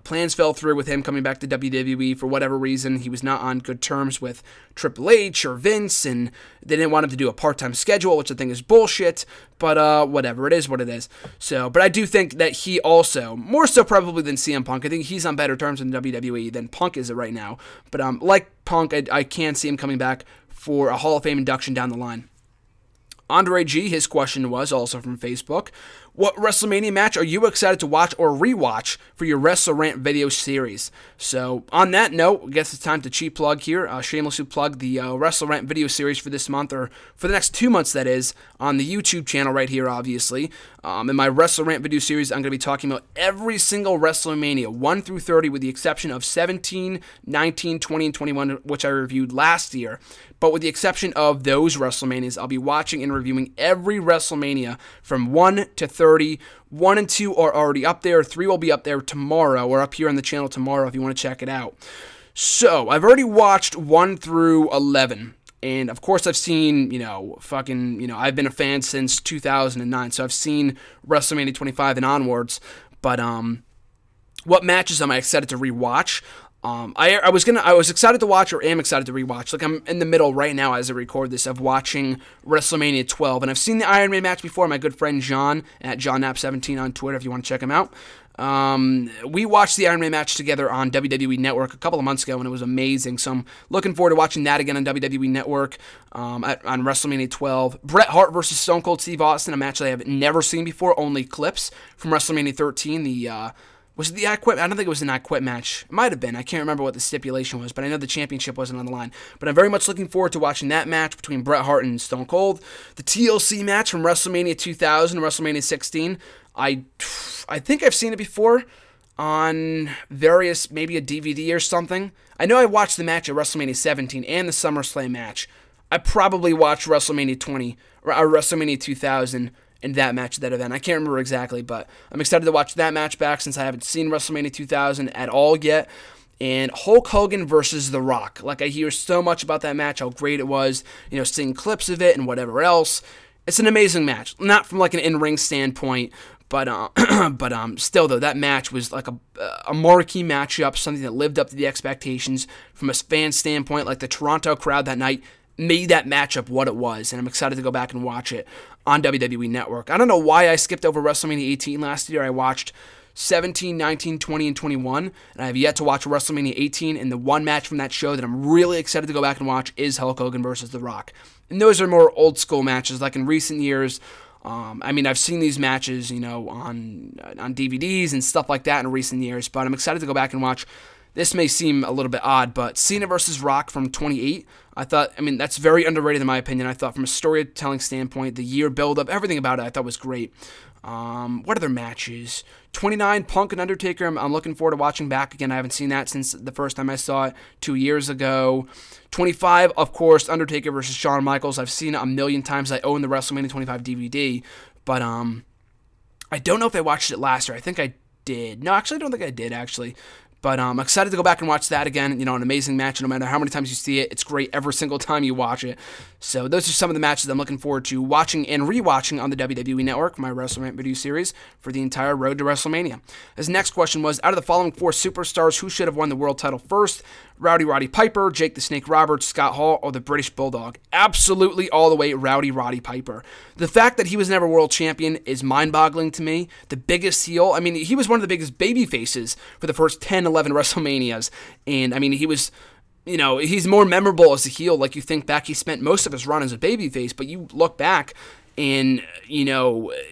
Speaker 1: plans fell through with him coming back to WWE for whatever reason. He was not on good terms with Triple H or Vince, and they didn't want him to do a part-time schedule, which I think is bullshit. But, whatever. It is what it is. So, but I do think that he also, more so probably than CM Punk, I think he's on better terms in WWE than Punk is right now. But, like Punk, I can see him coming back for a Hall of Fame induction down the line. Andre G, his question was also from Facebook. What WrestleMania match are you excited to watch or rewatch for your Wrestle Rant video series? So, on that note, I guess it's time to cheap plug here. Shamelessly plug the Wrestle Rant video series for this month, or for the next 2 months, that is, on the YouTube channel right here, obviously. In my Wrestle Rant video series, I'm going to be talking about every single WrestleMania, 1 through 30, with the exception of 17, 19, 20, and 21, which I reviewed last year. But with the exception of those WrestleManias, I'll be watching and reviewing every WrestleMania from 1 to 30. 1 and 2 are already up there. 3 will be up there tomorrow, or up here on the channel tomorrow if you want to check it out. So, I've already watched 1 through 11. And, of course, I've seen, I've been a fan since 2009. So, I've seen WrestleMania 25 and onwards. But, what matches am I excited to rewatch? I was excited to watch, or am excited to rewatch. Like, I'm in the middle right now as I record this of watching WrestleMania 12, and I've seen the Iron Man match before. My good friend John at JohnNap17 on Twitter, if you want to check him out. We watched the Iron Man match together on WWE Network a couple of months ago, and it was amazing. So I'm looking forward to watching that again on WWE Network on WrestleMania 12. Bret Hart versus Stone Cold Steve Austin, a match that I have never seen before, only clips from WrestleMania 13. Was it the I Quit? I don't think it was an I Quit match. It might have been. I can't remember what the stipulation was, but I know the championship wasn't on the line. But I'm very much looking forward to watching that match between Bret Hart and Stone Cold. The TLC match from WrestleMania 2000 and WrestleMania 16. I think I've seen it before. on various, maybe a DVD or something. I know I watched the match at WrestleMania 17 and the SummerSlam match. I probably watched WrestleMania 20 or WrestleMania 2000 in that match at that event. I can't remember exactly, but I'm excited to watch that match back since I haven't seen WrestleMania 2000 at all yet. And Hulk Hogan versus The Rock. Like, I hear so much about that match, how great it was, seeing clips of it and whatever else. It's an amazing match. Not from like an in-ring standpoint, but still though, that match was like a marquee matchup, something that lived up to the expectations from a fan standpoint. Like, the Toronto crowd that night made that matchup what it was, and I'm excited to go back and watch it on WWE Network. I don't know why I skipped over WrestleMania 18 last year. I watched 17, 19, 20, and 21, and I have yet to watch WrestleMania 18, and the one match from that show that I'm really excited to go back and watch is Hulk Hogan versus The Rock. And those are more old school matches, like in recent years. I've seen these matches, on DVDs and stuff like that in recent years, but I'm excited to go back and watch. This may seem a little bit odd, but Cena versus Rock from 28, that's very underrated in my opinion. I thought from a storytelling standpoint, the year build-up, everything about it I thought was great. What other matches? 29, Punk and Undertaker, I'm looking forward to watching back again. I haven't seen that since the first time I saw it 2 years ago. 25, of course, Undertaker versus Shawn Michaels. I've seen it a million times. I own the WrestleMania 25 DVD, but I don't know if I watched it last year. I think I did. No, actually, I don't think I did, actually. But I'm excited to go back and watch that again. An amazing match. No matter how many times you see it, it's great every single time you watch it. So those are some of the matches I'm looking forward to watching and rewatching on the WWE Network, my WrestleMania video series, for the entire road to WrestleMania. His next question was, out of the following 4 superstars, who should have won the world title first? Roddy Piper, Jake the Snake Roberts, Scott Hall, or the British Bulldog? Absolutely all the way Roddy Piper. The fact that he was never world champion is mind-boggling to me. The biggest heel, he was one of the biggest baby faces for the first 10, 11 WrestleManias. And, he was, he's more memorable as a heel. Like, you think back, he spent most of his run as a babyface, but you look back, and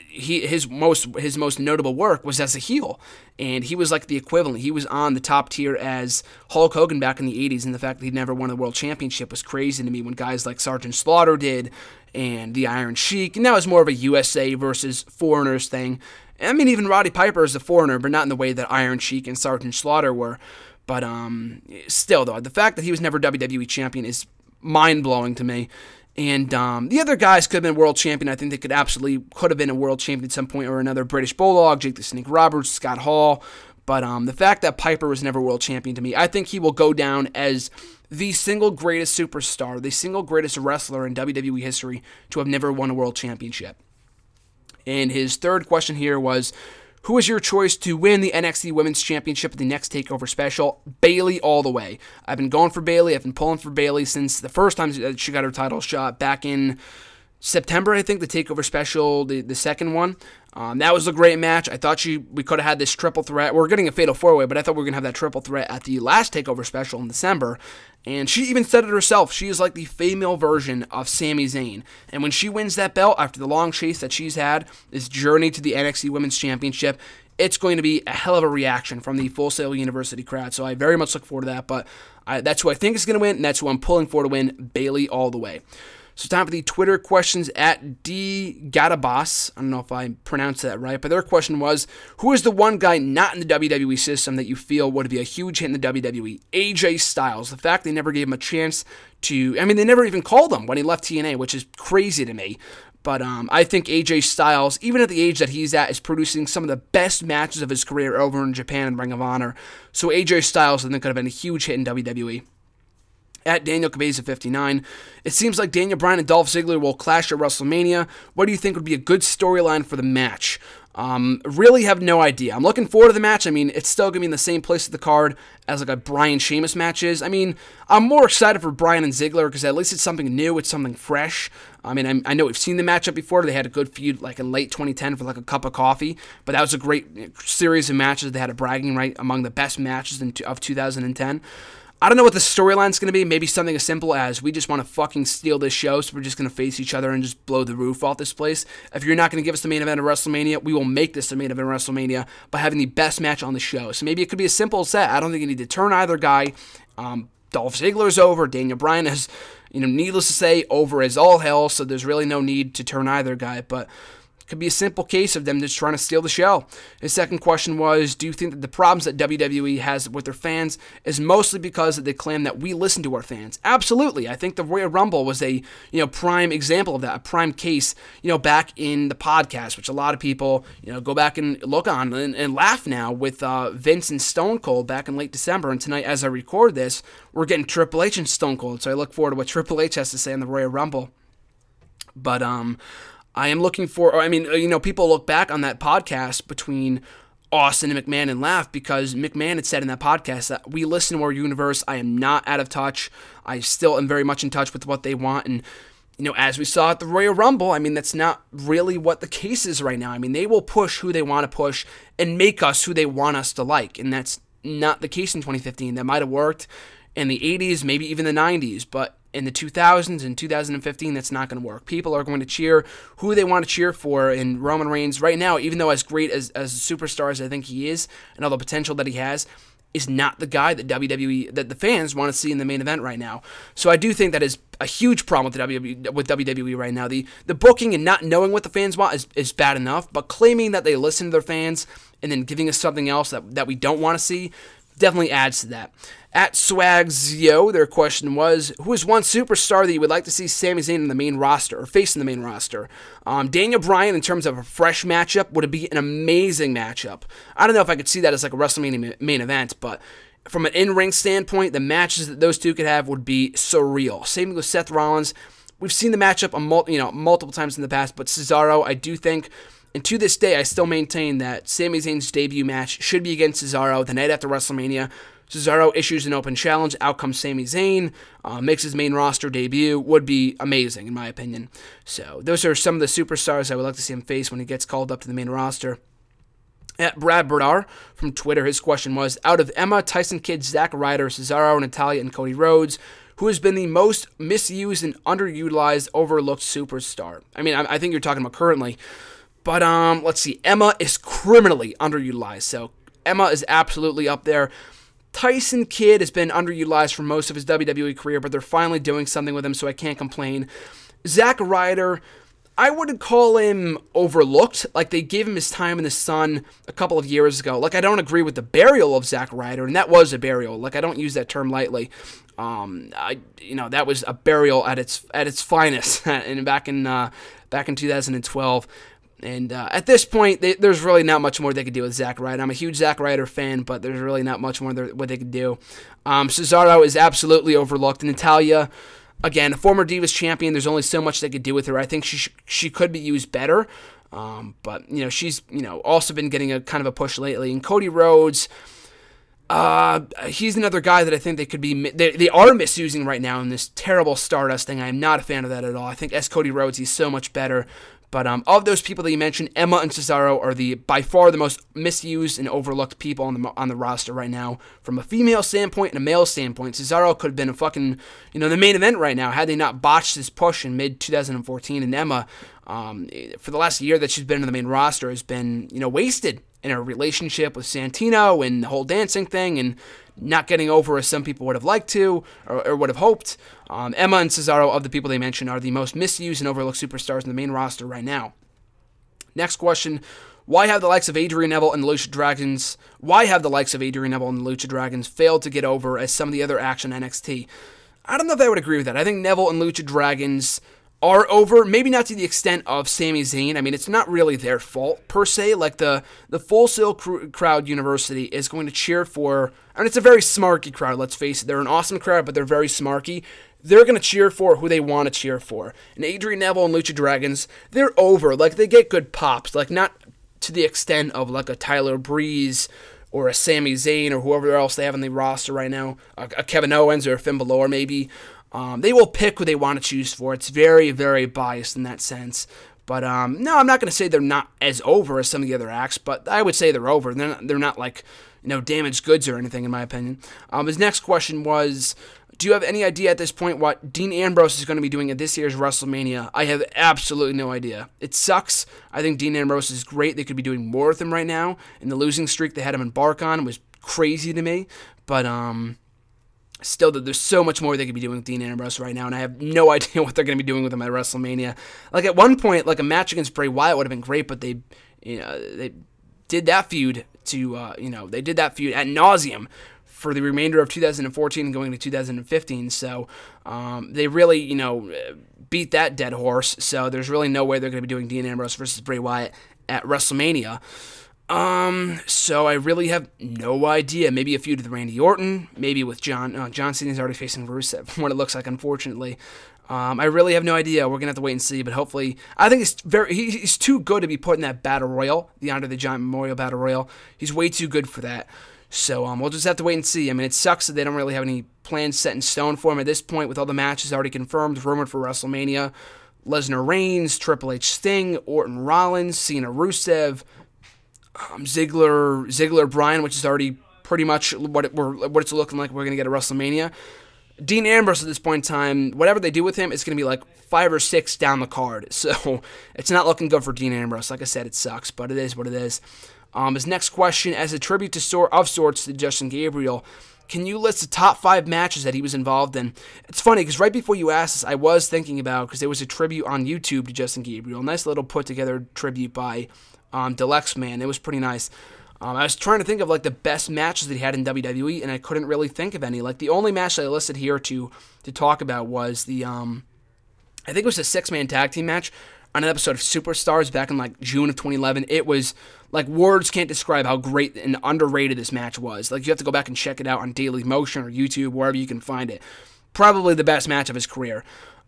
Speaker 1: his most notable work was as a heel, and he was like the equivalent. He was on the top tier as Hulk Hogan back in the 80s, and the fact that he never won the world championship was crazy to me when guys like Sergeant Slaughter did, and the Iron Sheik, and that was more of a USA versus foreigners thing. Even Roddy Piper is a foreigner, but not in the way that Iron Sheik and Sergeant Slaughter were. But still, though, the fact that he was never WWE champion is mind-blowing to me. And the other guys could have been world champion. I think they could have been a world champion at some point or another. British Bulldog, Jake the Snake Roberts, Scott Hall. But the fact that Piper was never world champion to me, I think he will go down as the single greatest superstar, the single greatest wrestler in WWE history to have never won a world championship. And his third question here was, who is your choice to win the NXT Women's Championship at the next TakeOver special? Bayley all the way. I've been going for Bayley. I've been pulling for Bayley since the first time she got her title shot back in September, I think, the TakeOver special, the second one. That was a great match. I thought we could have had this triple threat. We're getting a fatal four-way, but I thought we were going to have that triple threat at the last TakeOver special in December. And she even said it herself. She is like the female version of Sami Zayn. And when she wins that belt after the long chase that she's had, this journey to the NXT Women's Championship, it's going to be a hell of a reaction from the Full Sail University crowd. So I very much look forward to that. But that's who I think is going to win, and that's who I'm pulling for to win, Bayley all the way. So time for the Twitter questions at DGatabas. I don't know if I pronounced that right, but their question was, who is the one guy not in the WWE system that you feel would be a huge hit in the WWE? AJ Styles. The fact they never gave him a chance to, they never even called him when he left TNA, which is crazy to me. But I think AJ Styles, even at the age that he's at, is producing some of the best matches of his career over in Japan and Ring of Honor. So AJ Styles, I think, could have been a huge hit in WWE. At Daniel Cabeza 59, it seems like Daniel Bryan and Dolph Ziggler will clash at WrestleMania. What do you think would be a good storyline for the match? Really have no idea. I'm looking forward to the match. It's still going to be in the same place of the card as like a Bryan Sheamus match is. I'm more excited for Bryan and Ziggler because at least it's something new. It's something fresh. I know we've seen the matchup before. They had a good feud like in late 2010 for like a cup of coffee, but that was a great series of matches. They had a bragging right among the best matches of 2010. I don't know what the storyline's going to be. Maybe something as simple as we just want to fucking steal this show, so we're just going to face each other and just blow the roof off this place. If you're not going to give us the main event of WrestleMania, we will make this the main event of WrestleMania by having the best match on the show. So maybe it could be as simple as that. I don't think you need to turn either guy. Dolph Ziggler's over. Daniel Bryan is, needless to say, over as all hell, so there's really no need to turn either guy. But Could be a simple case of them just trying to steal the show. His second question was, do you think that the problems that WWE has with their fans is mostly because they claim that we listen to our fans? Absolutely. I think the Royal Rumble was a prime example of that, a prime case, back in the podcast, which a lot of people, go back and look on and laugh now with Vince and Stone Cold back in late December. And tonight, as I record this, we're getting Triple H and Stone Cold. So I look forward to what Triple H has to say on the Royal Rumble. But I am looking for, people look back on that podcast between Austin and McMahon and laugh because McMahon had said in that podcast that we listen to our universe. I am not out of touch. I still am very much in touch with what they want. And, as we saw at the Royal Rumble, that's not really what the case is right now. They will push who they want to push and make us who they want us to like. And that's not the case in 2015. That might have worked in the 80s, maybe even the 90s, but in the 2000s and 2015, that's not going to work. People are going to cheer who they want to cheer for, and Roman Reigns right now, even though as great as a superstar as I think he is, and all the potential that he has, is not the guy that that the fans want to see in the main event right now. So I do think that is a huge problem with WWE right now. The booking and not knowing what the fans want is bad enough, but claiming that they listen to their fans and then giving us something else that we don't want to see definitely adds to that. At Swagzio, their question was, who is one superstar that you would like to see Sami Zayn in the main roster, or face in the main roster? Daniel Bryan, in terms of a fresh matchup, would be an amazing matchup. I don't know if I could see that as like a WrestleMania main event, but from an in-ring standpoint, the matches that those two could have would be surreal. Same with Seth Rollins. We've seen the matchup multiple times in the past, but Cesaro, I do think, and to this day, I still maintain that Sami Zayn's debut match should be against Cesaro the night after WrestleMania. Cesaro issues an open challenge, out comes Sami Zayn, makes his main roster debut, would be amazing in my opinion. So those are some of the superstars I would like to see him face when he gets called up to the main roster. At Brad Bernard from Twitter, his question was, out of Emma, Tyson Kidd, Zack Ryder, Cesaro, Natalya, and Cody Rhodes, who has been the most misused and underutilized, overlooked superstar? I think you're talking about currently. But let's see, Emma is criminally underutilized, so Emma is absolutely up there. Tyson Kidd has been underutilized for most of his WWE career, but they're finally doing something with him, so I can't complain. Zack Ryder, I wouldn't call him overlooked. Like, they gave him his time in the sun a couple of years ago. Like, I don't agree with the burial of Zack Ryder, and that was a burial. Like, I don't use that term lightly. That was a burial at its finest, and back in 2012. And at this point, there's really not much more they could do with Zack Ryder. I'm a huge Zack Ryder fan, but there's really not much more what they could do. Cesaro is absolutely overlooked. Natalya, again, a former Divas champion, there's only so much they could do with her. I think she could be used better. But she's also been getting a kind of a push lately. And Cody Rhodes, he's another guy that I think they are misusing right now in this terrible Stardust thing. I am not a fan of that at all. I think as Cody Rhodes, he's so much better. But of those people that you mentioned, Emma and Cesaro are by far the most misused and overlooked people on the roster right now. From a female standpoint and a male standpoint, Cesaro could have been a fucking, the main event right now had they not botched this push in mid-2014. And Emma, for the last year that she's been in the main roster, has been, wasted in her relationship with Santino and the whole dancing thing and not getting over as some people would have liked to or would have hoped. Emma and Cesaro, of the people they mentioned, are the most misused and overlooked superstars in the main roster right now. Next question, why have the likes of Adrian Neville and the Lucha Dragons failed to get over as some of the other acts on NXT? I don't know if I would agree with that. I think Neville and Lucha Dragons are over, maybe not to the extent of Sami Zayn. It's not really their fault, per se. Like, the Full Sail crowd University is going to cheer for, and it's a very smarky crowd, let's face it. They're an awesome crowd, but they're very smarky. They're going to cheer for who they want to cheer for. And Adrian Neville and Lucha Dragons, they're over. Like, they get good pops. Like, not to the extent of, like, a Tyler Breeze or a Sami Zayn or whoever else they have on the roster right now, a Kevin Owens or a Finn Balor maybe. They will pick who they want to choose for. It's very, very biased in that sense. But no, I'm not going to say they're not as over as some of the other acts, but I would say they're over. They're not like damaged goods or anything, in my opinion. His next question was, do you have any idea at this point what Dean Ambrose is going to be doing at this year's WrestleMania? I have absolutely no idea. It sucks. I think Dean Ambrose is great. They could be doing more with him right now. And the losing streak they had him embark on was crazy to me. But Still, there's so much more they could be doing with Dean Ambrose right now, and I have no idea what they're going to be doing with him at WrestleMania. Like, at one point, like, a match against Bray Wyatt would have been great, but they did that feud they did that feud ad nauseum for the remainder of 2014 and going into 2015, so they really, beat that dead horse, so there's really no way they're going to be doing Dean Ambrose versus Bray Wyatt at WrestleMania. So I really have no idea. Maybe a feud with Randy Orton, maybe with John Cena's already facing Rusev, what it looks like, unfortunately. I really have no idea. We're going to have to wait and see, but hopefully, I think he's too good to be put in that Battle Royal, the Andre the Giant Memorial Battle Royal. He's way too good for that. So we'll just have to wait and see. I mean, it sucks that they don't really have any plans set in stone for him at this point with all the matches already confirmed, rumored for WrestleMania. Lesnar Reigns, Triple H Sting, Orton Rollins, Cena Rusev, Ziggler Bryan, which is already pretty much what it's looking like we're going to get at WrestleMania. Dean Ambrose at this point in time, whatever they do with him, it's going to be like 5 or 6 down the card. So it's not looking good for Dean Ambrose. Like I said, it sucks, but it is what it is. His next question, as a tribute of sorts to Justin Gabriel, can you list the top 5 matches that he was involved in? It's funny, because right before you asked this, I was thinking about, because there was a tribute on YouTube to Justin Gabriel, a nice little put-together tribute by Deluxe Man. It was pretty nice. I was trying to think of like the best matches that he had in WWE, and I couldn't really think of any. Like the only match that I listed here to talk about was the I think it was a 6-man tag team match on an episode of Superstars back in like June of 2011. It was like, words can't describe how great and underrated this match was. Like, you have to go back and check it out on Daily Motion or YouTube, wherever you can find it. Probably the best match of his career.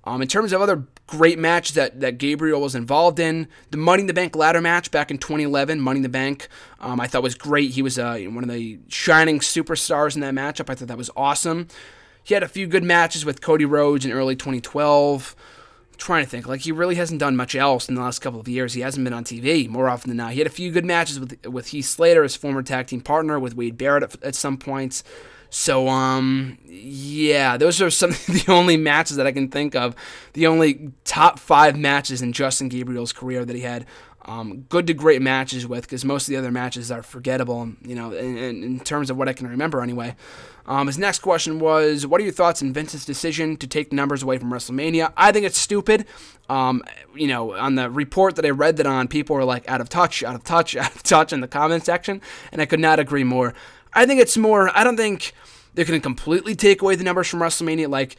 Speaker 1: In terms of other great matches that Gabriel was involved in, the Money in the Bank ladder match back in 2011, Money in the Bank, I thought was great. He was one of the shining superstars in that matchup. I thought that was awesome. He had a few good matches with Cody Rhodes in early 2012. I'm trying to think, like, he really hasn't done much else in the last couple of years. He hasn't been on TV more often than not. He had a few good matches with Heath Slater, his former tag team partner, with Wade Barrett at some points. So, yeah, those are some of the only matches that I can think of. The only top 5 matches in Justin Gabriel's career that he had good to great matches with, because most of the other matches are forgettable, in terms of what I can remember anyway. His next question was, what are your thoughts on Vince's decision to take the numbers away from WrestleMania? I think it's stupid. On the report that I read that on, people were like, out of touch in the comment section, and I could not agree more. I think it's more, I don't think they're going to completely take away the numbers from WrestleMania. Like,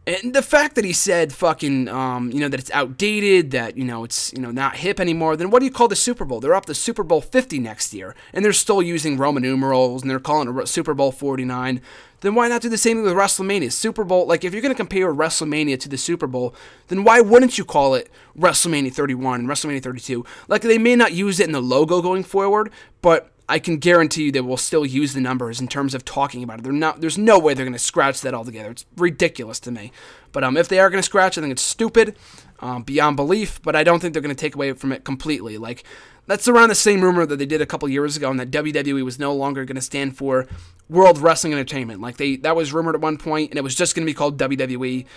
Speaker 1: and the fact that he said fucking, that it's outdated, that, it's, not hip anymore, then what do you call the Super Bowl? They're up to Super Bowl 50 next year, and they're still using Roman numerals, and they're calling it Super Bowl 49. Then why not do the same thing with WrestleMania? Super Bowl, like, if you're going to compare WrestleMania to the Super Bowl, then why wouldn't you call it WrestleMania 31 and WrestleMania 32? Like, they may not use it in the logo going forward, but I can guarantee you they will still use the numbers in terms of talking about it. There's no way they're going to scratch that altogether. It's ridiculous to me. But if they are going to scratch it, I think it's stupid, beyond belief, but I don't think they're going to take away from it completely. Like, that's around the same rumor that they did a couple years ago, and that WWE was no longer going to stand for World Wrestling Entertainment. Like, that was rumored at one point, and it was just going to be called WWE.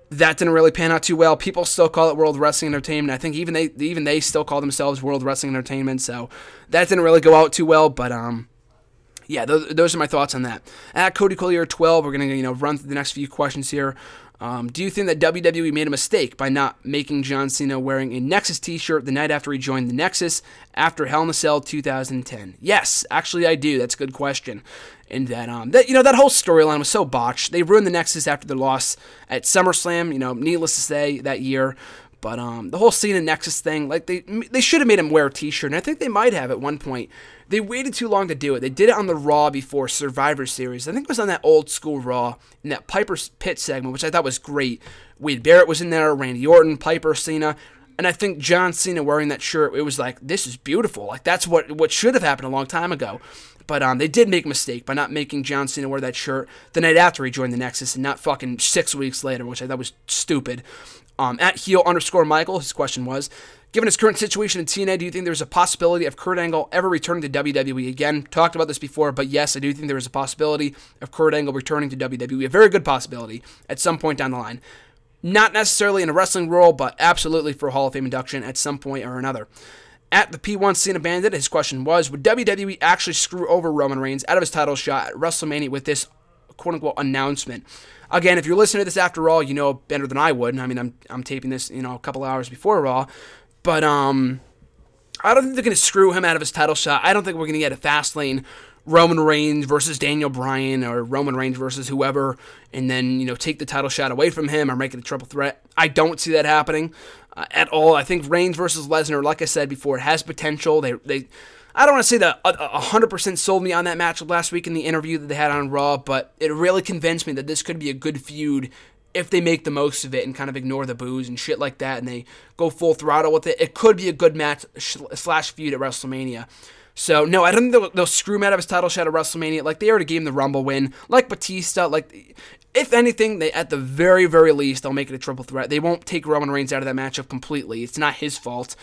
Speaker 1: That didn't really pan out too well. People still call it World Wrestling Entertainment. I think even they still call themselves World Wrestling Entertainment, so that didn't really go out too well, but yeah, those are my thoughts on that. At Cody Collier 12, we're going to run through the next few questions here. Do you think that WWE made a mistake by not making John Cena wearing a Nexus t-shirt the night after he joined the Nexus after Hell in a Cell 2010? Yes, actually I do. That's a good question. And that whole storyline was so botched. They ruined the Nexus after their loss at SummerSlam, needless to say, that year. But the whole Cena Nexus thing, like, they should have made him wear a t-shirt, and I think they might have at one point. They waited too long to do it. They did it on the Raw before Survivor Series. I think it was on that old school Raw, in that Piper's Pit segment, which I thought was great. Wade Barrett was in there, Randy Orton, Piper, Cena, and I think John Cena wearing that shirt, it was like, this is beautiful. Like, that's what should have happened a long time ago. But they did make a mistake by not making John Cena wear that shirt the night after he joined the Nexus and not fucking 6 weeks later, which I thought was stupid. At heel_Michael, his question was, given his current situation in TNA, do you think there's a possibility of Kurt Angle ever returning to WWE again? Talked about this before, but yes, I do think there is a possibility of Kurt Angle returning to WWE. A very good possibility at some point down the line. Not necessarily in a wrestling role, but absolutely for a Hall of Fame induction at some point or another. At the P1 Cena Bandit, his question was, would WWE actually screw over Roman Reigns out of his title shot at WrestleMania with this quote-unquote announcement. Again, if you're listening to this after Raw, you know better than I would. I mean, I'm taping this, a couple hours before Raw. But I don't think they're going to screw him out of his title shot. I don't think we're going to get a Fastlane Roman Reigns versus Daniel Bryan or Roman Reigns versus whoever, and then, take the title shot away from him or make it a triple threat. I don't see that happening at all. I think Reigns versus Lesnar, like I said before, has potential. I don't want to say that 100% sold me on that matchup last week in the interview that they had on Raw, but it really convinced me that this could be a good feud if they make the most of it and kind of ignore the boos and shit like that, and they go full throttle with it. It could be a good match / feud at WrestleMania. So, no, I don't think they'll screw him out of his title shot at WrestleMania. Like, they already gave him the Rumble win. Like Batista, if anything, they at the very, very least, they'll make it a triple threat. They won't take Roman Reigns out of that matchup completely. It's not his fault.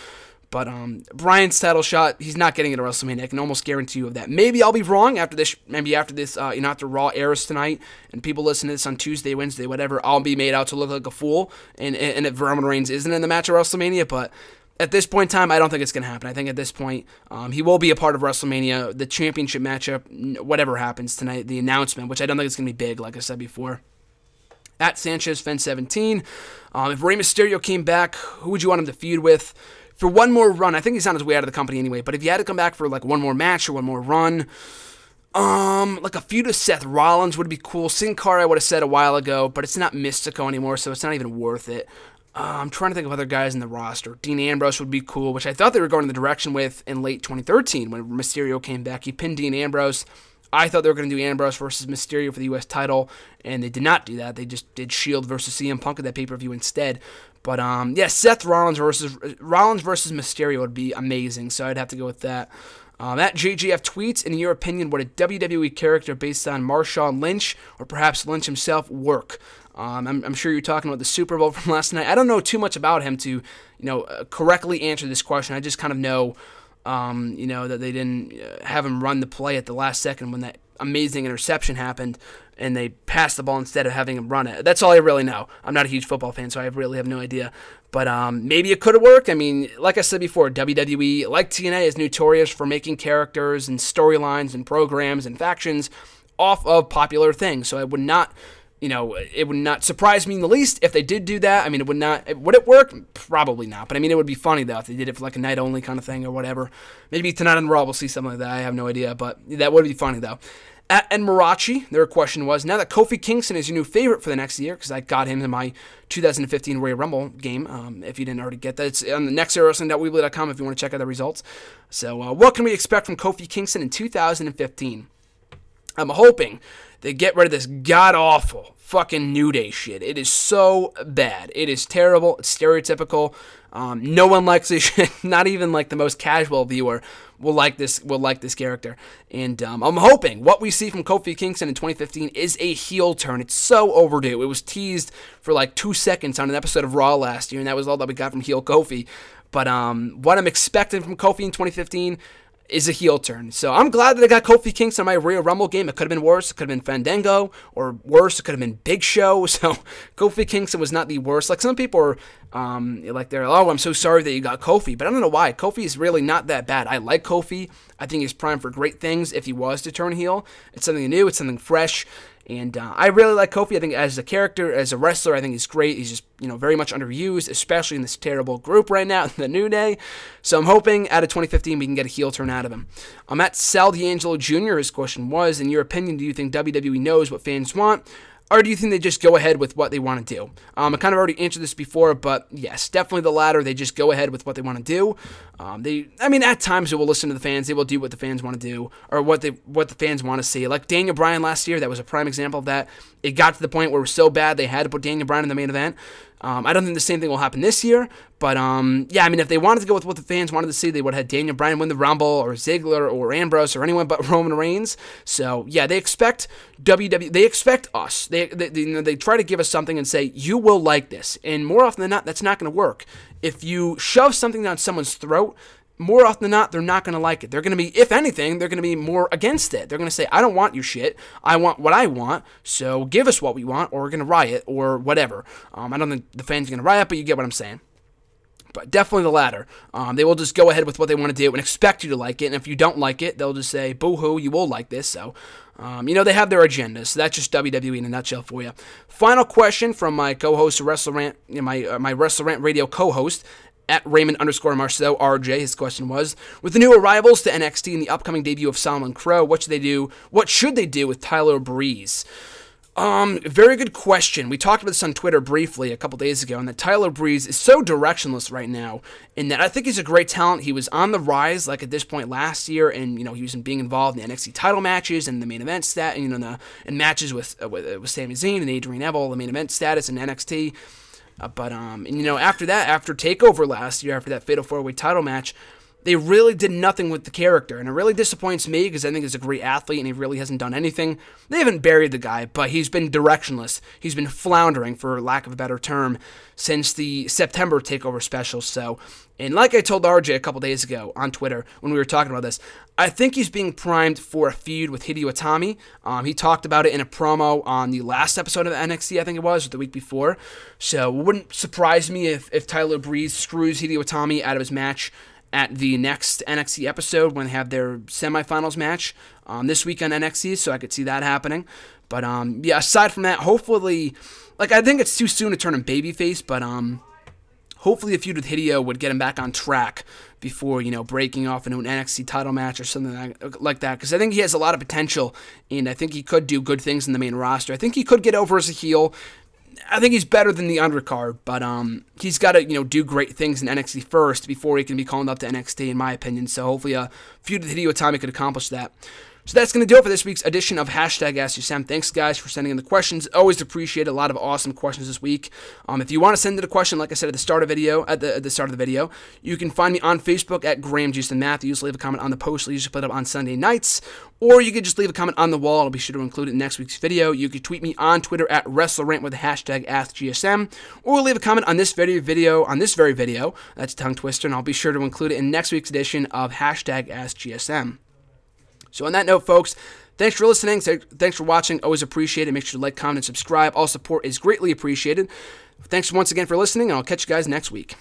Speaker 1: But Bryan's title shot, he's not getting it at WrestleMania. I can almost guarantee you of that. Maybe I'll be wrong after this. Maybe after this, after Raw airs tonight, and people listen to this on Tuesday, Wednesday, whatever, I'll be made out to look like a fool. And if Roman Reigns isn't in the match at WrestleMania, but at this point in time, I don't think it's going to happen. I think at this point, he will be a part of WrestleMania, the championship matchup, whatever happens tonight, the announcement, which I don't think it's going to be big, like I said before. At Sanchez Fen 17, if Rey Mysterio came back, who would you want him to feud with? For one more run, I think he's on his way out of the company anyway, but if he had to come back for one more match or one more run, a feud with Seth Rollins would be cool. Sin Cara I would have said a while ago, but it's not Mystico anymore, so it's not even worth it. I'm trying to think of other guys in the roster. Dean Ambrose would be cool, which I thought they were going in the direction with in late 2013 when Mysterio came back. He pinned Dean Ambrose. I thought they were going to do Ambrose versus Mysterio for the U.S. title, and they did not do that. They just did Shield versus CM Punk at that pay-per-view instead. But, Seth Rollins versus Mysterio would be amazing, so I'd have to go with that. At JJF tweets, in your opinion, would a WWE character based on Marshawn Lynch or perhaps Lynch himself work? I'm sure you're talking about the Super Bowl from last night. I don't know too much about him to, correctly answer this question. I just kind of know, that they didn't have him run the play at the last second when that amazing interception happened, and they passed the ball instead of having him run it. That's all I really know. I'm not a huge football fan, so I really have no idea. But maybe it could have worked. I mean, like I said before, WWE, like TNA, is notorious for making characters and storylines and programs and factions off of popular things. So I would not... it would not surprise me in the least if they did do that. I mean, would it work? Probably not. But I mean, it would be funny though if they did it for a night only kind of thing or whatever. Maybe tonight on Raw we'll see something like that. I have no idea, but that would be funny though. And Marachi, their question was, now that Kofi Kingston is your new favorite for the next year, because I got him in my 2015 Royal Rumble game, if you didn't already get that, it's on the nextwrestling.weebly.com if you want to check out the results. So what can we expect from Kofi Kingston in 2015? I'm hoping they get rid of this god-awful fucking New Day shit. It is so bad. It is terrible. It's stereotypical. No one likes this shit. Not even the most casual viewer will like this character. And I'm hoping what we see from Kofi Kingston in 2015 is a heel turn. It's so overdue. It was teased for 2 seconds on an episode of Raw last year, and that was all that we got from heel Kofi. But what I'm expecting from Kofi in 2015 is a heel turn. So I'm glad that I got Kofi Kingston in my Royal Rumble game. It could have been worse. It could have been Fandango, or worse, it could have been Big Show. So Kofi Kingston was not the worst. Some people are I'm so sorry that you got Kofi, but I don't know why. Kofi is really not that bad. I like Kofi. I think he's primed for great things if he was to turn heel. It's something new. It's something fresh. And I really like Kofi. I think as a character, as a wrestler, I think he's great. He's just, very much underused, especially in this terrible group right now, the New Day. So I'm hoping out of 2015 we can get a heel turn out of him. At Sal D'Angelo Jr., his question was, in your opinion, do you think WWE knows what fans want? Or do you think they just go ahead with what they want to do? I kind of already answered this before, but yes, definitely the latter. They just go ahead with what they want to do. At times they will listen to the fans. They will do what the fans want to do, or what the fans want to see. Like Daniel Bryan last year, that was a prime example of that. It got to the point where it was so bad they had to put Daniel Bryan in the main event. I don't think the same thing will happen this year, but if they wanted to go with what the fans wanted to see, they would have had Daniel Bryan win the Rumble, or Ziggler, or Ambrose, or anyone but Roman Reigns. So yeah, they expect WWE, they expect us. They try to give us something and say, you will like this, and more often than not, that's not going to work. If you shove something down someone's throat, more often than not, they're not going to like it. They're going to be, if anything, they're going to be more against it. They're going to say, I don't want your shit. I want what I want, so give us what we want, or we're going to riot, or whatever. I don't think the fans are going to riot, but you get what I'm saying. But definitely the latter. They will just go ahead with what they want to do and expect you to like it. And if you don't like it, they'll just say, boo-hoo, you will like this. So, they have their agenda. So that's just WWE in a nutshell for you. Final question from my co-host, my WrestleRant Radio co-host, at Raymond_Marceau RJ. His question was, with the new arrivals to NXT and the upcoming debut of Solomon Crow, what should they do with Tyler Breeze? Very good question. We talked about this on Twitter briefly a couple days ago, and that Tyler Breeze is so directionless right now, in that I think he's a great talent. He was on the rise, like at this point last year, and he was being involved in the NXT title matches and the main event and matches with Sami Zayn and Adrian Neville, the main event status in NXT. After that, after TakeOver last year, after that Fatal 4-Way title match, they really did nothing with the character, and it really disappoints me because I think he's a great athlete and he really hasn't done anything. They haven't buried the guy, but he's been directionless. He's been floundering, for lack of a better term, since the September TakeOver special. So, and like I told RJ a couple days ago on Twitter when we were talking about this, I think he's being primed for a feud with Hideo Itami. He talked about it in a promo on the last episode of NXT, I think it was, or the week before. So it wouldn't surprise me if Tyler Breeze screws Hideo Itami out of his match at the next NXT episode when they have their semifinals match this week on NXT, so I could see that happening. But aside from that, hopefully, I think it's too soon to turn him babyface, but hopefully a feud with Hideo would get him back on track before, breaking off into an NXT title match or something like that, because I think he has a lot of potential, and I think he could do good things in the main roster. I think he could get over as a heel. I think he's better than the undercard, but he's got to do great things in NXT first before he can be called up to NXT, in my opinion. So hopefully a feud with Hideo Itami could accomplish that. So that's going to do it for this week's edition of #AskUSM. Thanks, guys, for sending in the questions. Always appreciate a lot of awesome questions this week. If you want to send in a question, like I said at the start of the video, you can find me on Facebook at GrahamJustinMatthews. Leave a comment on the post. I usually put it up on Sunday nights. Or you could just leave a comment on the wall. I'll be sure to include it in next week's video. You could tweet me on Twitter at WrestleRant with the #AskGSM. Or leave a comment on this very video. That's a tongue twister, and I'll be sure to include it in next week's edition of #AskGSM. So on that note, folks, thanks for listening. Thanks for watching. Always appreciate it. Make sure to like, comment, and subscribe. All support is greatly appreciated. Thanks once again for listening, and I'll catch you guys next week.